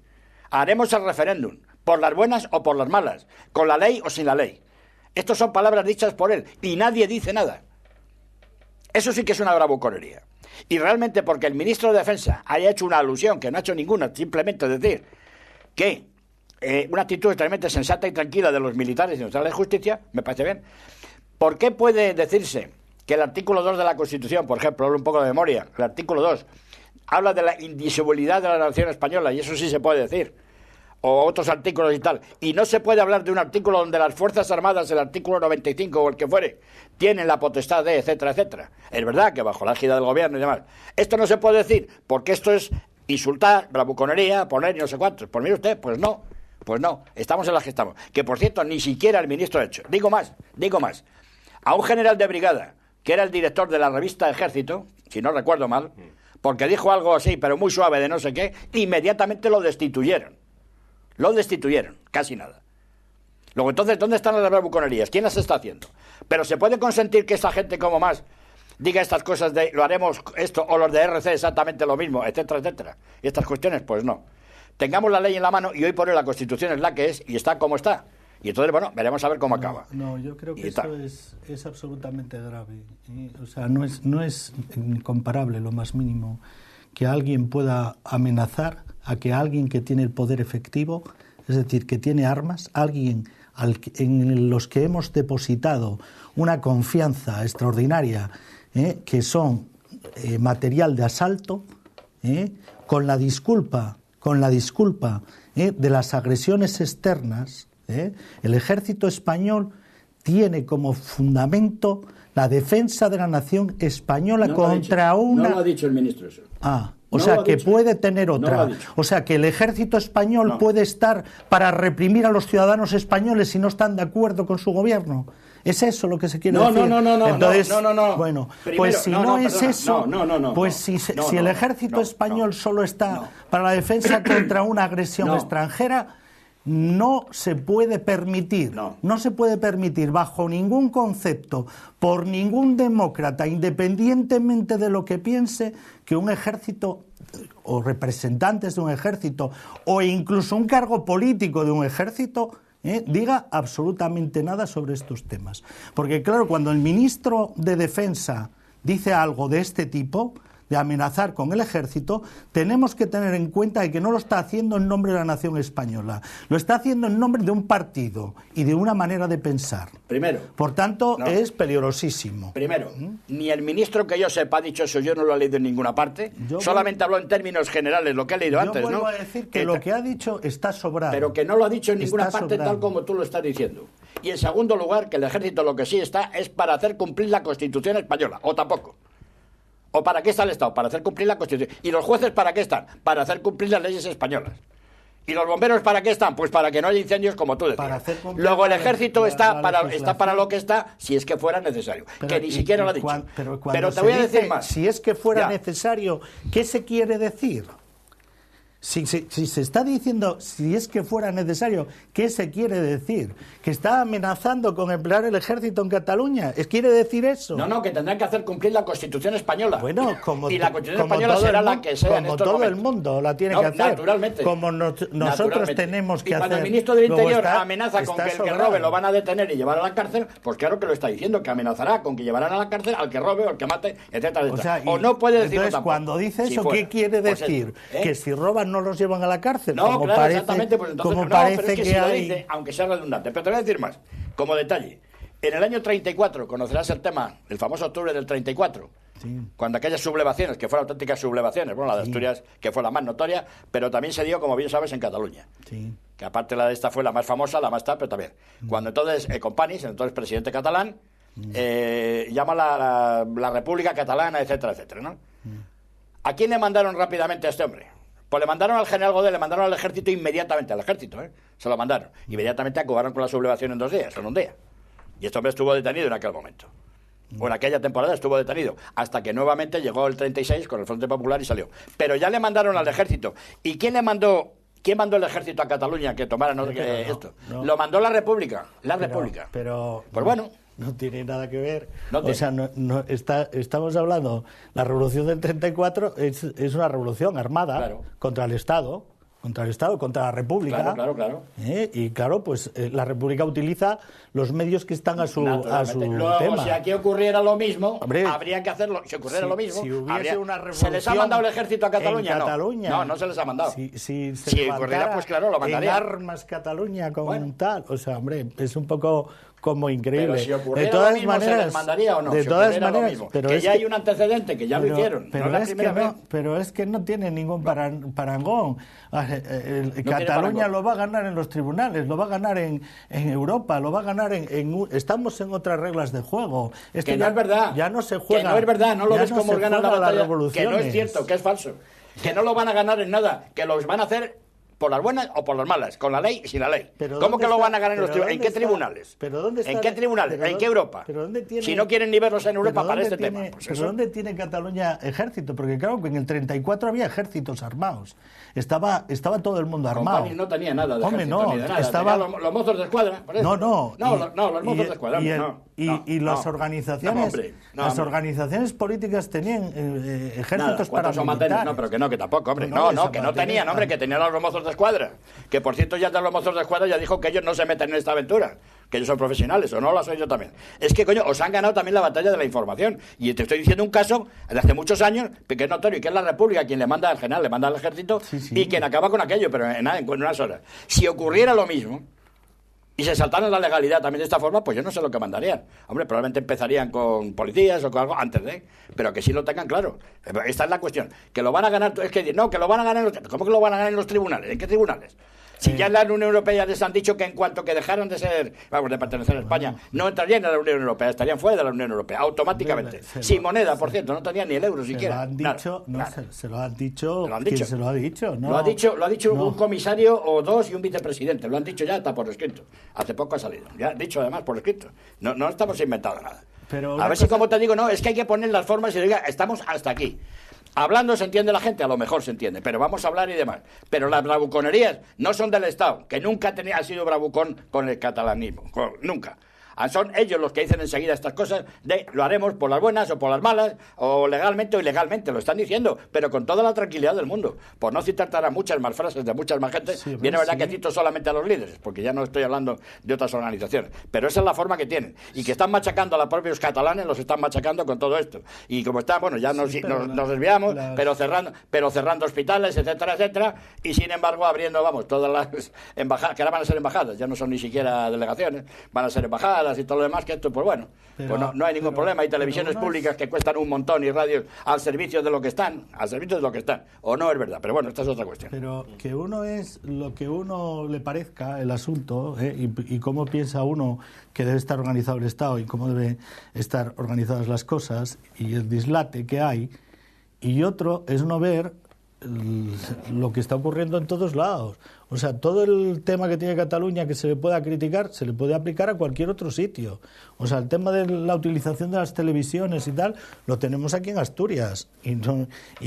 haremos el referéndum, por las buenas o por las malas, con la ley o sin la ley. Estas son palabras dichas por él, y nadie dice nada. Eso sí que es una bravuconería. Y realmente porque el ministro de Defensa haya hecho una alusión, que no ha hecho ninguna, simplemente decir que una actitud extremadamente sensata y tranquila de los militares y de la justicia, me parece bien. ¿Por qué puede decirse que el artículo 2 de la Constitución, por ejemplo, hablo un poco de memoria, el artículo 2, habla de la indisolubilidad de la nación española, y eso sí se puede decir, o otros artículos y tal, y no se puede hablar de un artículo donde las Fuerzas Armadas, el artículo 95 o el que fuere, tienen la potestad de, etcétera, etcétera? Es verdad que bajo la égida del gobierno y demás. Esto no se puede decir, porque esto es insultar, bravuconería, poner y no sé cuántos. ¿Por mí usted? Pues no, estamos en las que estamos. Que, por cierto, ni siquiera el ministro ha hecho. Digo más, a un general de brigada, que era el director de la revista Ejército, si no recuerdo mal, porque dijo algo así, pero muy suave de no sé qué, inmediatamente lo destituyeron. Casi nada. Luego, entonces, ¿dónde están las bravuconerías? ¿Quién las está haciendo? Pero ¿se puede consentir que esta gente como Mas diga estas cosas de lo haremos esto o los de RC exactamente lo mismo, etcétera, etcétera? Y estas cuestiones, pues no. Tengamos la ley en la mano y hoy por hoy la Constitución es la que es y está como está. Y entonces, bueno, veremos a ver cómo acaba. No, yo creo que eso es absolutamente grave. O sea, no es comparable lo más mínimo que alguien pueda amenazar a que alguien que tiene el poder efectivo, es decir, que tiene armas, alguien en los que hemos depositado una confianza extraordinaria, que son material de asalto, con la disculpa de las agresiones externas. El ejército español tiene como fundamento la defensa de la nación española contra una... No lo ha dicho el ministro eso. O sea, que puede tener otra. O sea, que el ejército español puede estar para reprimir a los ciudadanos españoles si no están de acuerdo con su gobierno. ¿Es eso lo que se quiere No, decir? No. Entonces, no. Bueno, Primero, pues si no es perdona, eso, pues si el ejército español solo está para la defensa contra una agresión extranjera, no se puede permitir, no se puede permitir bajo ningún concepto, por ningún demócrata, independientemente de lo que piense, que un ejército o representantes de un ejército o incluso un cargo político de un ejército diga absolutamente nada sobre estos temas. Porque claro, cuando el ministro de Defensa dice algo de este tipo, de amenazar con el ejército, tenemos que tener en cuenta de que no lo está haciendo en nombre de la nación española, lo está haciendo en nombre de un partido y de una manera de pensar. Primero. Por tanto, es peligrosísimo. Primero, ni el ministro que yo sepa ha dicho eso, yo no lo he leído en ninguna parte, solamente habló en términos generales, lo que he leído antes, ¿no? Yo vuelvo a decir que lo que ha dicho está sobrado. Pero que no lo ha dicho en ninguna parte tal como tú lo estás diciendo. Y en segundo lugar, que el ejército lo que sí está es para hacer cumplir la Constitución española, o tampoco. ¿O para qué está el Estado? Para hacer cumplir la Constitución. ¿Y los jueces para qué están? Para hacer cumplir las leyes españolas. ¿Y los bomberos para qué están? Pues para que no haya incendios, como tú decías. Luego el ejército está para lo que está, si es que fuera necesario. Que ni siquiera lo ha dicho. Pero te voy a decir más. Si es que fuera necesario, ¿qué se quiere decir? Si se está diciendo, si es que fuera necesario, ¿qué se quiere decir? ¿Que está amenazando con emplear el ejército en Cataluña? ¿Quiere decir eso? No, que tendrán que hacer cumplir la Constitución española. Bueno, y la Constitución española será la que sea en estos todo momentos. el mundo la tiene que hacer. Naturalmente. Como nosotros tenemos que hacer. Y cuando el ministro del Interior amenaza con que el que robe lo van a detener y llevar a la cárcel, pues claro que lo está diciendo, que amenazará con que llevarán a la cárcel al que robe o al que mate, etcétera, etcétera. O no puede decirlo entonces, tampoco. Cuando dice eso, ¿qué quiere decir? Que si roban no los llevan a la cárcel. No, como claro, parece, exactamente. Pues entonces, como pero parece es que que si lo hay... dice, aunque sea redundante. Pero te voy a decir más, como detalle. En el año 34, conocerás el tema, el famoso octubre del 34, cuando aquellas sublevaciones, que fueron auténticas sublevaciones, bueno, la de Asturias, que fue la más notoria, pero también se dio, como bien sabes, en Cataluña. Que aparte la de esta fue la más famosa, la más tal, pero también. Cuando entonces Companys, entonces presidente catalán, llama la República Catalana, etcétera, etcétera, ¿no? ¿A quién le mandaron rápidamente a este hombre? Pues le mandaron al general Godé, le mandaron al ejército inmediatamente, al ejército, se lo mandaron. Inmediatamente acabaron con la sublevación en 2 días, en un día. Y este hombre estuvo detenido en aquel momento. O en aquella temporada estuvo detenido, hasta que nuevamente llegó el 36 con el Frente Popular y salió. Pero ya le mandaron al ejército. ¿Y quién le mandó? ¿Quién mandó el ejército a Cataluña que tomara esto? Lo mandó la República. Pero pues bueno. No tiene nada que ver. O sea, estamos hablando, la revolución del 34 es una revolución armada contra el Estado, contra la República. Claro. Y claro, pues la República utiliza los medios que están a su Luego, tema. si aquí ocurriera lo mismo, habría que hacerlo. Si ocurriera lo mismo, si hubiese una revolución, ¿se les ha mandado el ejército a Cataluña? No se les ha mandado. Si ocurriera, pues claro, lo mandaría. En armas Cataluña con tal. O sea, hombre, es un poco como increíble. Pero si ocurriera de todas lo mismo, maneras, ¿se les mandaría o no? De todas maneras, pero que ya hay un antecedente, que ya lo hicieron. Pero es que no tiene ningún parangón. Cataluña lo va a ganar en los tribunales, lo va a ganar en Europa, lo va a ganar estamos en otras reglas de juego. Que no es verdad. Ya no se juega. Que no es verdad, no lo ves como ganan la batalla. Que no es cierto, que es falso. Que no lo van a ganar en nada, que los van a hacer por las buenas o por las malas, con la ley y sin la ley. ¿Cómo que lo van a ganar en los tribunales? ¿En qué tribunales? ¿En qué tribunales? ¿En qué Europa? Si no quieren ni verlos en Europa para este tema. ¿Pero dónde tiene Cataluña ejército? Porque claro, en el 34 había ejércitos armados. Estaba todo el mundo armado. Companys no tenía nada de ejército, no, ni de nada. estaba... los mozos de escuadra. No, los mozos de escuadra. Y las organizaciones políticas tenían ejércitos paramilitares. No, pero que tampoco, hombre. Que no tenían, hombre, que tenían a los mozos de escuadra. Que por cierto, ya de los mozos de escuadra ya dijo que ellos no se meten en esta aventura. Que ellos son profesionales, o no lo soy yo también. Es que, coño, os han ganado también la batalla de la información. Y te estoy diciendo un caso de hace muchos años, que es notorio, y que es la República quien le manda al general, le manda al ejército, y quien acaba con aquello, pero en unas horas. Si ocurriera lo mismo, y se saltaran la legalidad también de esta forma, pues yo no sé lo que mandarían. Hombre, probablemente empezarían con policías o con algo antes de, pero que sí lo tengan claro. Esta es la cuestión. Que lo van a ganar, es que no, que lo van a ganar ¿cómo que lo van a ganar en los tribunales? ¿En qué tribunales? Si ya en la Unión Europea les han dicho que en cuanto que dejaran de ser, vamos, de pertenecer a España, no entrarían en la Unión Europea, estarían fuera de la Unión Europea, automáticamente. Sin moneda, por cierto, no tenían ni el euro siquiera. Se lo han dicho, ¿Quién se lo ha dicho? No, lo ha dicho un comisario o dos y un vicepresidente. Lo han dicho ya, está por escrito. Hace poco ha salido. Ya dicho además por escrito. No estamos inventando nada. Pero a ver si, como te digo, no, es que hay que poner las formas y diga, estamos hasta aquí. Hablando se entiende la gente, a lo mejor se entiende, pero vamos a hablar y demás. Pero las bravuconerías no son del Estado, que nunca ha sido bravucón con el catalanismo, nunca. Son ellos los que dicen enseguida estas cosas de lo haremos por las buenas o por las malas, o legalmente o ilegalmente, lo están diciendo, pero con toda la tranquilidad del mundo. Por no citar muchas más frases de muchas más gente, viene verdad que cito solamente a los líderes, porque ya no estoy hablando de otras organizaciones. Pero esa es la forma que tienen. Y que están machacando a los propios catalanes, los están machacando con todo esto. Y como están, bueno, ya nos desviamos, pero cerrando hospitales, etcétera, etcétera, y sin embargo abriendo, vamos, todas las embajadas, que ahora van a ser embajadas, ya no son ni siquiera delegaciones, van a ser embajadas y todo lo demás, que esto, pues bueno, pues no hay ningún problema. Hay televisiones públicas que cuestan un montón y radios al servicio de lo que están, o no es verdad, pero bueno, esta es otra cuestión. Pero que uno es lo que uno le parezca el asunto, y cómo piensa uno que debe estar organizado el Estado y cómo deben estar organizadas las cosas y el dislate que hay, y otro es no ver lo que está ocurriendo en todos lados. O sea, todo el tema que tiene Cataluña que se le pueda criticar, se le puede aplicar a cualquier otro sitio. O sea, el tema de la utilización de las televisiones y tal, lo tenemos aquí en Asturias y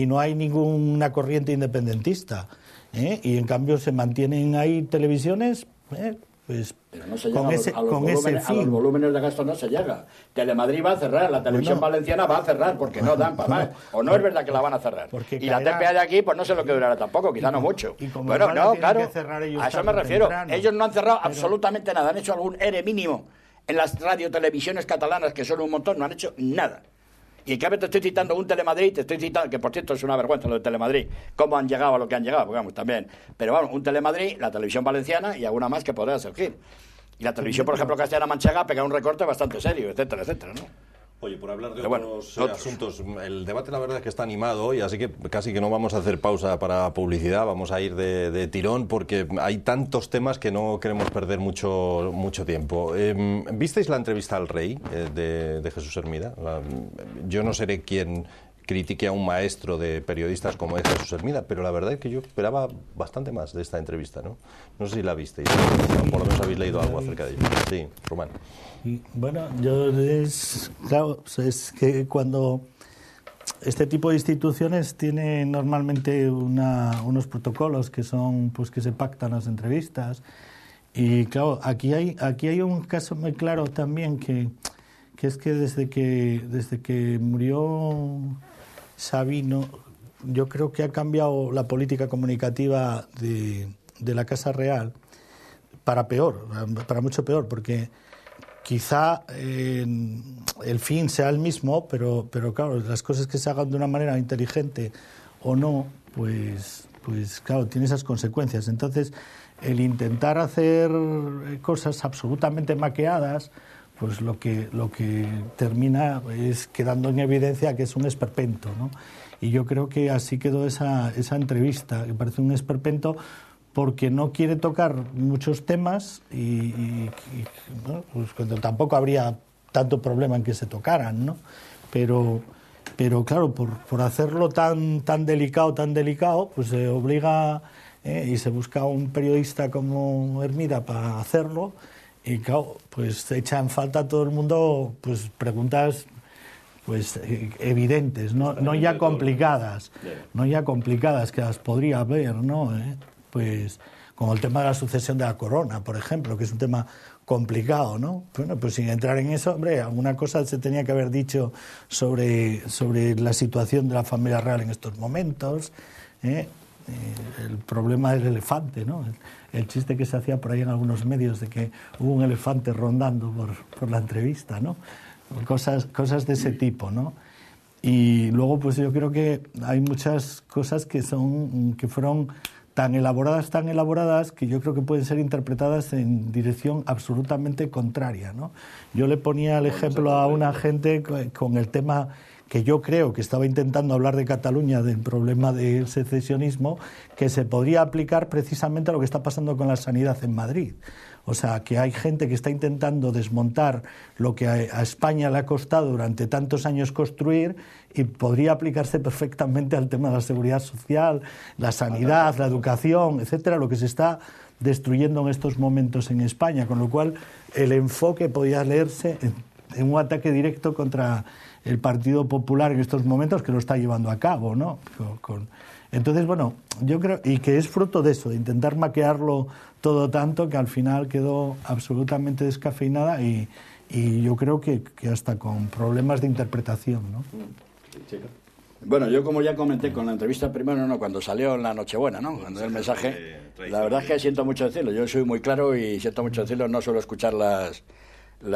no hay ninguna corriente independentista. Y en cambio se mantienen ahí televisiones, pues pero no se llega a los volúmenes de gasto, no se llega. Telemadrid va a cerrar, la televisión valenciana va a cerrar porque no dan para más. O no es verdad que la van a cerrar. Y la TPA de aquí, pues no sé lo que durará tampoco, quizá no mucho. Bueno, no, claro, a eso me refiero. Ellos no han cerrado absolutamente nada, han hecho algún ERE mínimo en las radiotelevisiones catalanas, que son un montón, no han hecho nada. Y en cambio te estoy citando un Telemadrid, te estoy citando, que por cierto es una vergüenza lo de Telemadrid, cómo han llegado a lo que han llegado, porque vamos, también. Pero vamos, un Telemadrid, la televisión valenciana y alguna más que podrá surgir. Y la televisión, por ejemplo, castellana-manchega pega un recorte bastante serio, etcétera, etcétera, ¿no? Oye, por hablar de otros asuntos, el debate la verdad es que está animado hoy, así que casi que no vamos a hacer pausa para publicidad, vamos a ir de tirón porque hay tantos temas que no queremos perder mucho tiempo. ¿Visteis la entrevista al rey de Jesús Hermida? Yo no seré quien critique a un maestro de periodistas como es Jesús Hermida, pero la verdad es que yo esperaba bastante más de esta entrevista, ¿no? No sé si la visteis, o por lo menos habéis leído algo acerca de ella. Sí, Román. Bueno, claro, es que cuando este tipo de instituciones tienen normalmente unos protocolos que son, pues que se pactan las entrevistas, y claro, aquí hay un caso muy claro también que es que desde que murió Sabino, yo creo que ha cambiado la política comunicativa de la Casa Real para peor, para mucho peor, porque quizá el fin sea el mismo, pero claro, las cosas que se hagan de una manera inteligente o no, pues claro, tiene esas consecuencias. Entonces, el intentar hacer cosas absolutamente maqueadas, pues lo que termina es quedando en evidencia que es un esperpento, ¿no? Y yo creo que así quedó esa entrevista, que parece un esperpento, porque no quiere tocar muchos temas y bueno, pues tampoco habría tanto problema en que se tocaran, ¿no? Pero claro, por hacerlo tan delicado, pues se obliga y se busca un periodista como Hermida para hacerlo, y claro, pues echa en falta a todo el mundo pues preguntas pues evidentes, no ya complicadas, que las podría haber, ¿no? Pues como el tema de la sucesión de la corona, por ejemplo, que es un tema complicado, ¿no? Bueno, pues sin entrar en eso, hombre, alguna cosa se tenía que haber dicho sobre la situación de la familia real en estos momentos, el problema del elefante, ¿no? El chiste que se hacía por ahí en algunos medios de que hubo un elefante rondando por la entrevista, ¿no? Cosas de ese tipo, ¿no? Y luego, pues yo creo que hay muchas cosas que fueron tan elaboradas que yo creo que pueden ser interpretadas en dirección absolutamente contraria, ¿no? Yo le ponía el ejemplo a una gente con el tema que yo creo que estaba intentando hablar de Cataluña, del problema del secesionismo, que se podría aplicar precisamente a lo que está pasando con la sanidad en Madrid. O sea, que hay gente que está intentando desmontar lo que a España le ha costado durante tantos años construir y podría aplicarse perfectamente al tema de la seguridad social, la sanidad, la educación, etcétera, lo que se está destruyendo en estos momentos en España, con lo cual el enfoque podía leerse en un ataque directo contra el Partido Popular en estos momentos, que lo está llevando a cabo, ¿no? Entonces, bueno, yo creo, y que es fruto de eso, de intentar maquearlo todo tanto que al final quedó absolutamente descafeinada y yo creo que hasta con problemas de interpretación, ¿no? Bueno, yo como ya comenté con la entrevista primero, no, cuando salió en la Nochebuena, ¿no? Cuando el mensaje, la verdad es que siento mucho decirlo, yo soy muy claro y siento mucho decirlo, no suelo escuchar las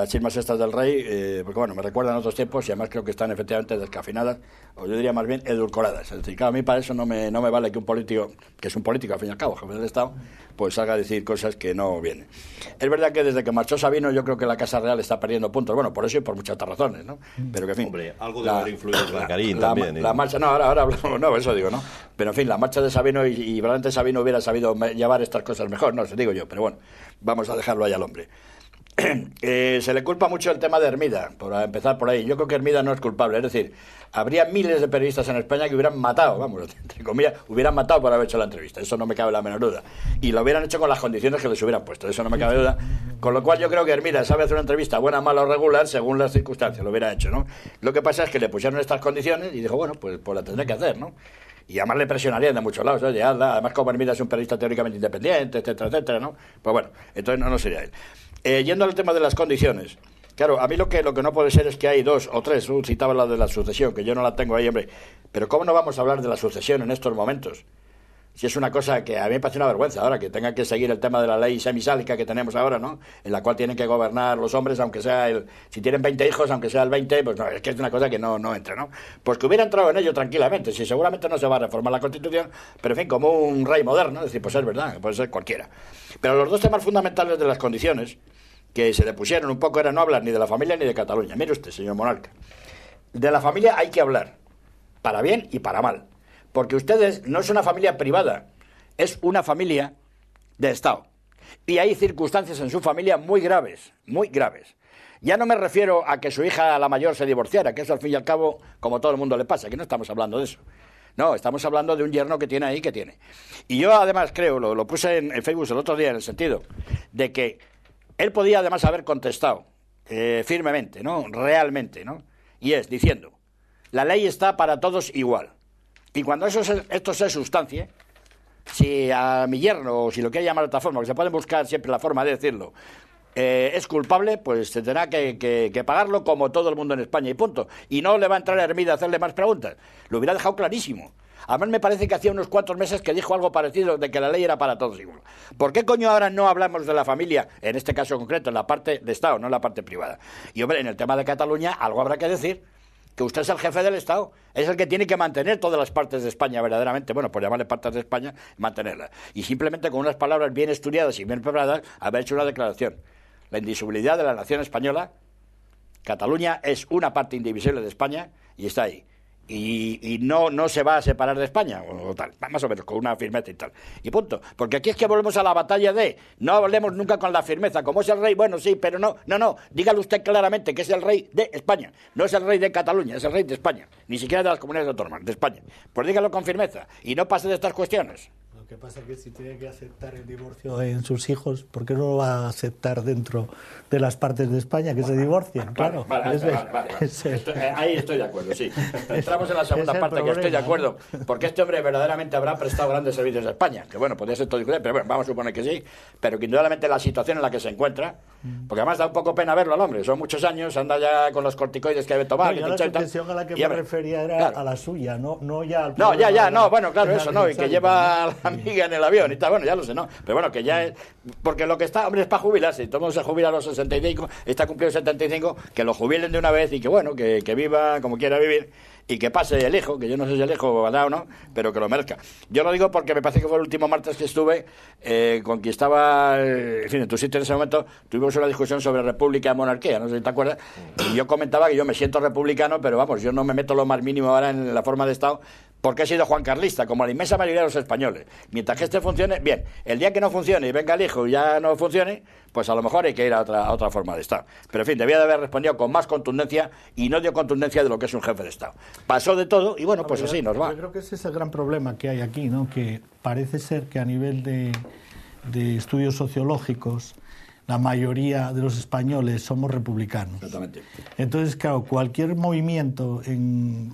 chismas estas del rey, porque bueno, me recuerdan otros tiempos y además creo que están efectivamente descafeinadas, o yo diría más bien edulcoradas. Es decir, claro, a mí para eso no me vale que un político, que es un político al fin y al cabo, jefe del Estado, pues salga a decir cosas que no vienen. Es verdad que desde que marchó Sabino yo creo que la Casa Real está perdiendo puntos, bueno, por eso y por muchas otras razones, ¿no? Pero que en fin... Hombre, algo debe haber influido Clarín también. La marcha, no, ahora hablamos, no, eso digo, ¿no? Pero en fin, la marcha de Sabino y probablemente Sabino hubiera sabido llevar estas cosas mejor, no, se digo yo, pero bueno, vamos a dejarlo ahí al hombre. Se le culpa mucho el tema de Hermida, por empezar por ahí. Yo creo que Hermida no es culpable, es decir, habría miles de periodistas en España que hubieran matado, vamos, entre comillas, hubieran matado por haber hecho la entrevista, eso no me cabe la menor duda, y lo hubieran hecho con las condiciones que les hubieran puesto, eso no me cabe duda, con lo cual yo creo que Hermida sabe hacer una entrevista buena, mala o regular según las circunstancias, lo hubiera hecho, ¿no? Lo que pasa es que le pusieron estas condiciones y dijo, bueno, pues la tendré que hacer, ¿no? Y además le presionarían de muchos lados, oye, además como Hermida es un periodista teóricamente independiente, etcétera, etcétera, ¿no? Pues bueno, entonces no sería él. Yendo al tema de las condiciones, claro, a mí lo que no puede ser es que hay dos o tres, citaba la de la sucesión, que yo no la tengo ahí, hombre, pero ¿cómo no vamos a hablar de la sucesión en estos momentos? Si es una cosa que a mí me parece una vergüenza ahora, que tengan que seguir el tema de la ley semisálica que tenemos ahora, ¿no? En la cual tienen que gobernar los hombres, aunque sea si tienen 20 hijos, aunque sea el 20, pues no, es que es una cosa que no entra, ¿no? Pues que hubiera entrado en ello tranquilamente, si seguramente no se va a reformar la Constitución, pero en fin, como un rey moderno, es decir, pues es verdad, puede ser cualquiera. Pero los dos temas fundamentales de las condiciones que se le pusieron un poco era no hablar ni de la familia ni de Cataluña. Mire usted, señor monarca, de la familia hay que hablar, para bien y para mal, porque ustedes no es una familia privada, es una familia de Estado. Y hay circunstancias en su familia muy graves, muy graves. Ya no me refiero a que su hija, la mayor, se divorciara, que eso al fin y al cabo, como todo el mundo le pasa, que no estamos hablando de eso. No, estamos hablando de un yerno que tiene ahí, que tiene. Y yo además creo, lo puse en Facebook el otro día, en el sentido de que él podía además haber contestado firmemente, ¿no? Realmente, ¿no? Y es diciendo, la ley está para todos igual. Y cuando esto se sustancie, si a mi yerno, o si lo quiere llamar de otra forma, que se puede buscar siempre la forma de decirlo, es culpable, pues se tendrá que pagarlo como todo el mundo en España y punto. Y no le va a entrar a Hermida a hacerle más preguntas. Lo hubiera dejado clarísimo. Además me parece que hacía unos cuantos meses que dijo algo parecido de que la ley era para todos igual. ¿Por qué coño ahora no hablamos de la familia, en este caso concreto, en la parte de Estado, no en la parte privada? Y hombre, en el tema de Cataluña algo habrá que decir, que usted es el jefe del Estado, es el que tiene que mantener todas las partes de España verdaderamente, bueno, por llamarle partes de España, mantenerlas. Y simplemente con unas palabras bien estudiadas y bien preparadas, haber hecho una declaración. La indisolubilidad de la nación española, Cataluña es una parte indivisible de España y está ahí. Y no se va a separar de España, o tal, más o menos, con una firmeza y tal. Y punto. Porque aquí es que volvemos a la batalla de no hablemos nunca con la firmeza. Como es el rey, bueno, sí, pero no. Dígale usted claramente que es el rey de España. No es el rey de Cataluña, es el rey de España. Ni siquiera de las comunidades autónomas, de España. Pues dígalo con firmeza y no pase de estas cuestiones. Lo que pasa es que si tiene que aceptar el divorcio en sus hijos, ¿por qué no lo va a aceptar dentro de las partes de España que se divorcien? Claro. Vale. Ahí estoy de acuerdo, sí. Entramos en la segunda parte, que estoy de acuerdo, porque este hombre verdaderamente habrá prestado grandes servicios a España, que bueno, podría ser todo diferente, pero bueno, vamos a suponer que sí, pero que indudablemente la situación en la que se encuentra, porque además da un poco pena verlo al hombre, son muchos años, anda ya con los corticoides que debe tomar. No, la sucesión a la que me refería era claro, a la suya, no ya al No, bueno, claro, eso no, y que lleva a la amiga en el avión y tal, bueno, ya lo sé, ¿no? Pero bueno, que ya es... Porque lo que está, hombre, es para jubilarse. Si todo el mundo se jubila a los 65, está cumplido 75, que lo jubilen de una vez y que, bueno, que viva como quiera vivir y que pase el hijo, que yo no sé si el hijo va a dar o no, pero que lo merezca. Yo lo digo porque me parece que fue el último martes que estuve, con quien estaba, en fin, en tu sitio en ese momento, tuvimos una discusión sobre república y monarquía, no sé si te acuerdas, y yo comentaba que yo me siento republicano, pero vamos, yo no me meto lo más mínimo ahora en la forma de Estado, porque he sido juancarlista, como la inmensa mayoría de los españoles. Mientras que este funcione, bien. El día que no funcione y venga el hijo y ya no funcione, pues a lo mejor hay que ir a otra forma de Estado. Pero en fin, debía de haber respondido con más contundencia y no dio contundencia de lo que es un jefe de Estado. Pasó de todo y bueno, pues así nos va. Yo creo que ese es el gran problema que hay aquí, ¿no? Que parece ser que a nivel de estudios sociológicos la mayoría de los españoles somos republicanos. Exactamente. Entonces, claro, cualquier movimiento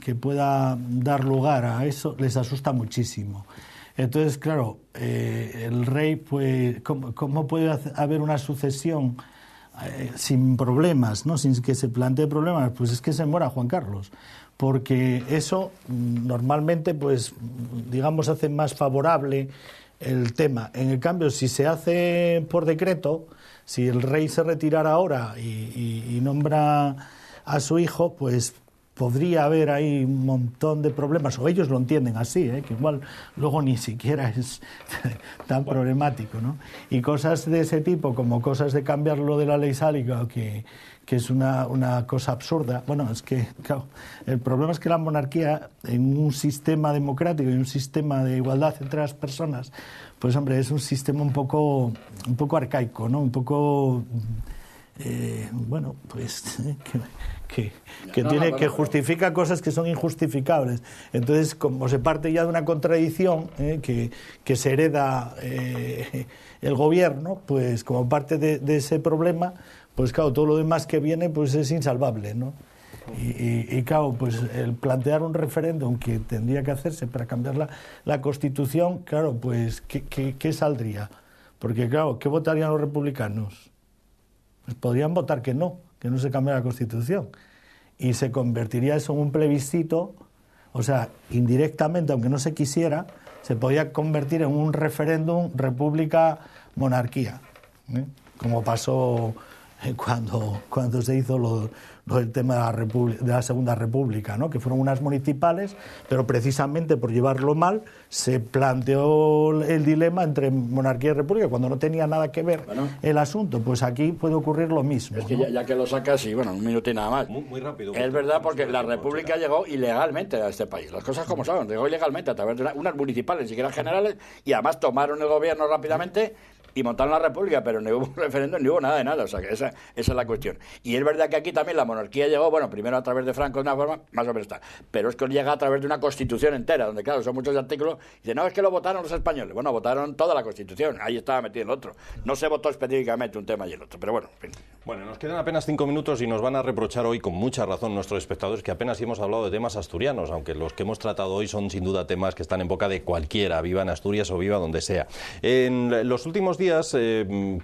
que pueda dar lugar a eso les asusta muchísimo. Entonces, claro, el rey, pues, ¿cómo puede haber una sucesión sin problemas, ¿no? Sin que se plantee problemas? Pues es que se muera Juan Carlos. Porque eso normalmente, pues, digamos, hace más favorable el tema. En el cambio, si se hace por decreto, si el rey se retirara ahora y nombra a su hijo, pues podría haber ahí un montón de problemas, o ellos lo entienden así, que igual luego ni siquiera es tan problemático, ¿no? Y cosas de ese tipo, como cosas de cambiar lo de la ley sálica, que es una cosa absurda. Bueno, es que, claro, el problema es que la monarquía, en un sistema democrático y un sistema de igualdad entre las personas, pues hombre, es un sistema un poco arcaico, ¿no? Un poco, bueno, pues que justifica cosas que son injustificables. Entonces, como se parte ya de una contradicción que se hereda el gobierno, pues como parte de ese problema, pues claro, todo lo demás que viene pues es insalvable, ¿no? Y claro, pues el plantear un referéndum que tendría que hacerse para cambiar la Constitución, claro, pues ¿qué saldría? Porque claro, ¿qué votarían los republicanos? Pues podrían votar que no se cambie la Constitución. Y se convertiría eso en un plebiscito, o sea, indirectamente, aunque no se quisiera, se podía convertir en un referéndum república-monarquía, como pasó cuando se hizo lo del tema de la Segunda República, ¿no? Que fueron unas municipales, pero precisamente por llevarlo mal se planteó el dilema entre monarquía y república, cuando no tenía nada que ver el asunto. Pues aquí puede ocurrir lo mismo. Es que ¿no? ya que lo sacas, y bueno, un minuto y nada más. Muy rápido. Es verdad, porque la república llegó ilegalmente a este país. Las cosas como son, llegó ilegalmente a través de unas municipales, ni siquiera generales, y además tomaron el gobierno rápidamente y montaron la república, pero no hubo un referéndum, ni hubo nada de nada. O sea, que esa es la cuestión. Y es verdad que aquí también la monarquía llegó, bueno, primero a través de Franco de una forma, más o menos está, pero es que llega a través de una constitución entera, donde claro, son muchos artículos, y dice, no, es que lo votaron los españoles. Bueno, votaron toda la constitución, ahí estaba metido el otro. No se votó específicamente un tema y el otro, pero bueno, en fin. Bueno, nos quedan apenas 5 minutos y nos van a reprochar hoy con mucha razón nuestros espectadores que apenas hemos hablado de temas asturianos, aunque los que hemos tratado hoy son sin duda temas que están en boca de cualquiera, viva en Asturias o viva donde sea. En los últimos días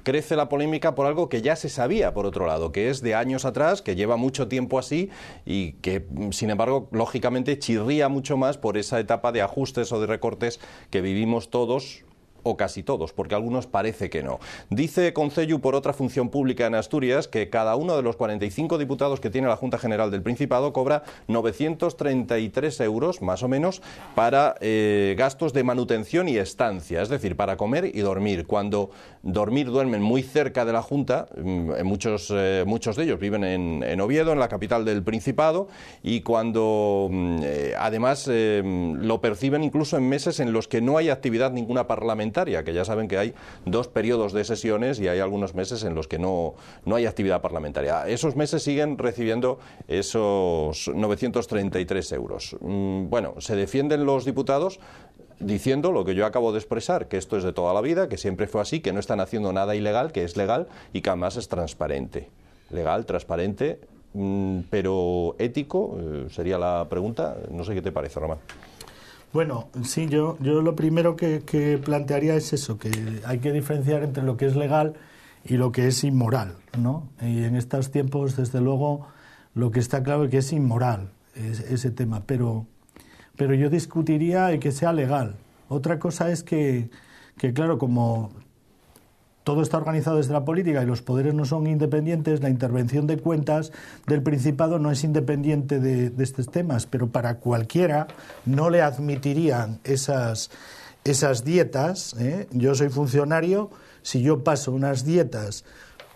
crece la polémica por algo que ya se sabía, por otro lado, que es de años atrás, que lleva mucho tiempo así y que, sin embargo, lógicamente chirría mucho más por esa etapa de ajustes o de recortes que vivimos todos, o casi todos, porque algunos parece que no. Dice Concello, por otra función pública en Asturias, que cada uno de los 45 diputados que tiene la Junta General del Principado cobra 933 euros, más o menos, para gastos de manutención y estancia, es decir, para comer y dormir. Cuando duermen muy cerca de la Junta, muchos de ellos viven en Oviedo, en la capital del Principado, y cuando además lo perciben incluso en meses en los que no hay actividad ninguna parlamentaria, que ya saben que hay 2 periodos de sesiones y hay algunos meses en los que no hay actividad parlamentaria. Esos meses siguen recibiendo esos 933 euros. Bueno, se defienden los diputados diciendo lo que yo acabo de expresar, que esto es de toda la vida, que siempre fue así, que no están haciendo nada ilegal, que es legal y que además es transparente. Legal, transparente, pero ético, sería la pregunta. No sé qué te parece, Román. Bueno, sí, yo lo primero que plantearía es eso, que hay que diferenciar entre lo que es legal y lo que es inmoral, ¿no? Y en estos tiempos, desde luego, lo que está claro es que es inmoral ese tema, pero yo discutiría el que sea legal, Otra cosa es que claro, como todo está organizado desde la política y los poderes no son independientes, la intervención de cuentas del Principado no es independiente de estos temas, pero para cualquiera no le admitirían esas dietas. Yo soy funcionario, si yo paso unas dietas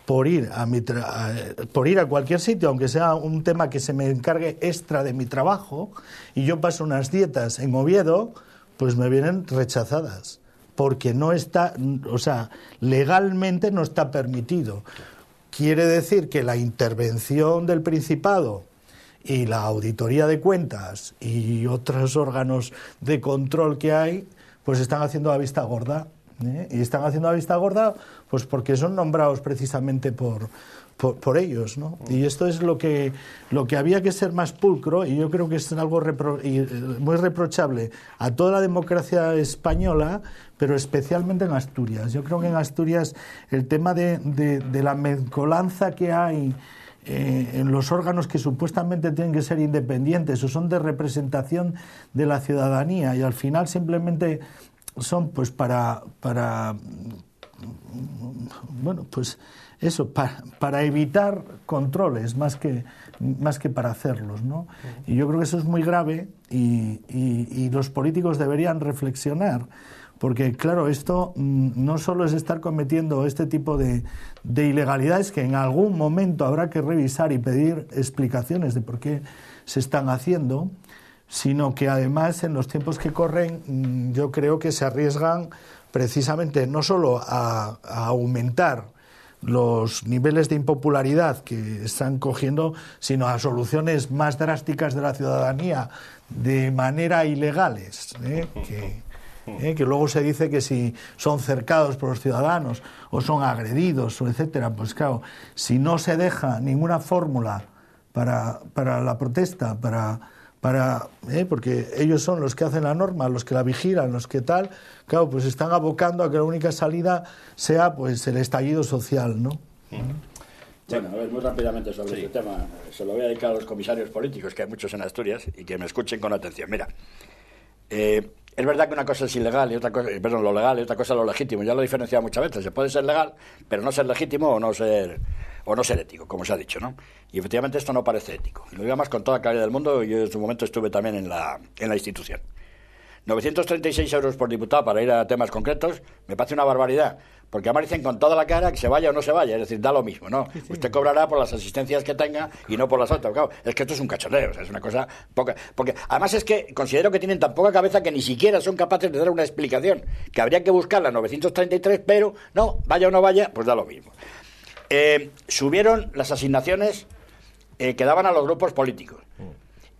por ir a cualquier sitio, aunque sea un tema que se me encargue extra de mi trabajo, y yo paso unas dietas en Oviedo, pues me vienen rechazadas, porque no está, o sea, legalmente no está permitido. Quiere decir que la intervención del Principado y la auditoría de cuentas y otros órganos de control que hay, pues están haciendo la vista gorda. Y están haciendo la vista gorda pues porque son nombrados precisamente por ellos, ¿no? Y esto es lo que había que ser más pulcro, y yo creo que es algo muy reprochable a toda la democracia española, pero especialmente en Asturias. Yo creo que en Asturias el tema de la mezcolanza que hay en los órganos que supuestamente tienen que ser independientes o son de representación de la ciudadanía, y al final simplemente son pues para bueno, pues eso, para evitar controles más que para hacerlos, ¿no? Y yo creo que eso es muy grave, y los políticos deberían reflexionar, porque claro, esto no solo es estar cometiendo este tipo de ilegalidades que en algún momento habrá que revisar y pedir explicaciones de por qué se están haciendo, sino que además en los tiempos que corren yo creo que se arriesgan precisamente no solo a aumentar los niveles de impopularidad que están cogiendo, sino a soluciones más drásticas de la ciudadanía de manera ilegales, que luego se dice que si son cercados por los ciudadanos o son agredidos, o etcétera, pues claro, si no se deja ninguna fórmula para la protesta, porque ellos son los que hacen la norma, los que la vigilan, los que tal, claro, pues están abocando a que la única salida sea pues el estallido social, ¿no? Bueno, a ver, muy rápidamente sobre este tema, se lo voy a dedicar a los comisarios políticos, que hay muchos en Asturias, y que me escuchen con atención. Mira, es verdad que una cosa es ilegal y otra cosa, perdón, lo legal y otra cosa es lo legítimo. Ya lo he diferenciado muchas veces. Se puede ser legal, pero no ser legítimo o no ser ético, como se ha dicho, ¿no? Y efectivamente esto no parece ético. Y lo digo más con toda claridad del mundo. Yo en su momento estuve también en la institución. 936 euros por diputado para ir a temas concretos me parece una barbaridad, porque además dicen con toda la cara que se vaya o no se vaya, es decir, da lo mismo, ¿no? Sí. Usted cobrará por las asistencias que tenga y no por las otras. Claro, es que esto es un cachondeo, o sea, es una cosa poca, porque además es que considero que tienen tan poca cabeza que ni siquiera son capaces de dar una explicación, que habría que buscarla en 933, pero no, vaya o no vaya, pues da lo mismo. Subieron las asignaciones que daban a los grupos políticos.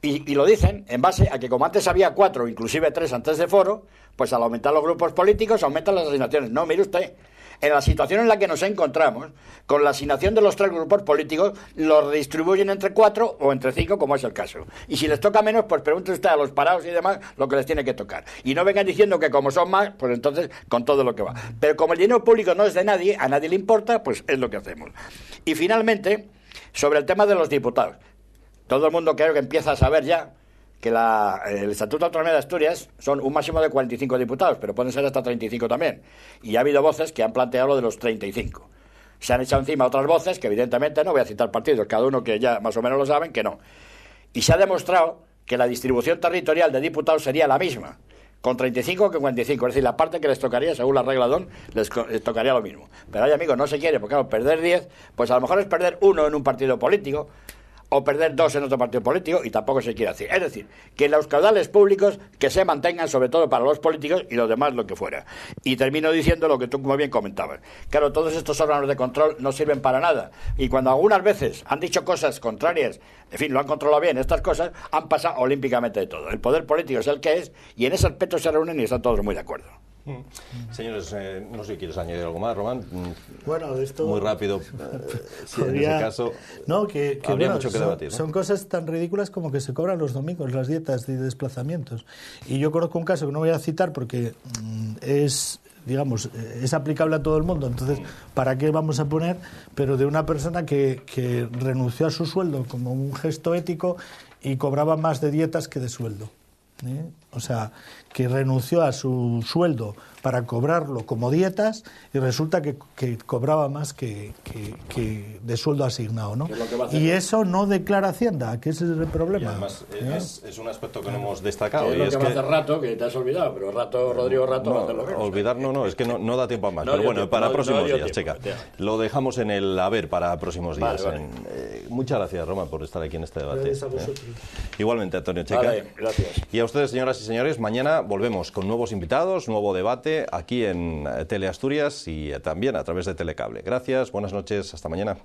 Y lo dicen en base a que como antes había 4, inclusive 3 antes de foro, pues al aumentar los grupos políticos aumentan las asignaciones. No, mire usted, en la situación en la que nos encontramos, con la asignación de los 3 grupos políticos, los redistribuyen entre 4 o entre 5, como es el caso. Y si les toca menos, pues pregunte usted a los parados y demás lo que les tiene que tocar. Y no vengan diciendo que como son más, pues entonces con todo lo que va. Pero como el dinero público no es de nadie, a nadie le importa, pues es lo que hacemos. Y finalmente, sobre el tema de los diputados. Todo el mundo creo que empieza a saber ya que el Estatuto de Autonomía de Asturias son un máximo de 45 diputados, pero pueden ser hasta 35 también. Y ha habido voces que han planteado lo de los 35. Se han echado encima otras voces que evidentemente, no voy a citar partidos, cada uno que ya más o menos lo saben, que no. Y se ha demostrado que la distribución territorial de diputados sería la misma, con 35 que 45. Es decir, la parte que les tocaría, según la regla DON, les tocaría lo mismo. Pero hay amigos, no se quiere, porque claro, perder 10, pues a lo mejor es perder 1 en un partido político, o perder 2 en otro partido político, y tampoco se quiere hacer. Es decir, que los caudales públicos que se mantengan, sobre todo para los políticos, y los demás lo que fuera. Y termino diciendo lo que tú muy bien comentabas. Claro, todos estos órganos de control no sirven para nada. Y cuando algunas veces han dicho cosas contrarias, en fin, lo han controlado bien, estas cosas han pasado olímpicamente de todo. El poder político es el que es, y en ese aspecto se reúnen y están todos muy de acuerdo. Señores, no sé si quieres añadir algo más, Román. Bueno, esto muy rápido. Sí, en ese caso, no, que habría bueno, mucho que debatir, ¿no? Son cosas tan ridículas como que se cobran los domingos las dietas de desplazamientos. Y yo conozco un caso que no voy a citar porque es aplicable a todo el mundo, entonces ¿para qué vamos a poner? Pero de una persona que renunció a su sueldo como un gesto ético y cobraba más de dietas que de sueldo. O sea, que renunció a su sueldo para cobrarlo como dietas y resulta que cobraba más que de sueldo asignado, ¿no? Y eso no declara Hacienda, que ese es el problema. Y además es un aspecto que no hemos destacado. Es lo que va a hacer Rato, que te has olvidado, pero Rodrigo Rato va a hacer lo que olvidar, es que no da tiempo a más. Pero bueno, para próximos días, Checa. Lo dejamos en el haber para próximos días. Vale. Muchas gracias, Roma, por estar aquí en este debate. Gracias a vosotros. Igualmente, Antonio Checa. Vale, gracias. Y a ustedes, señoras y señores, mañana volvemos con nuevos invitados, nuevo debate aquí en Teleasturias y también a través de Telecable. Gracias, buenas noches, hasta mañana.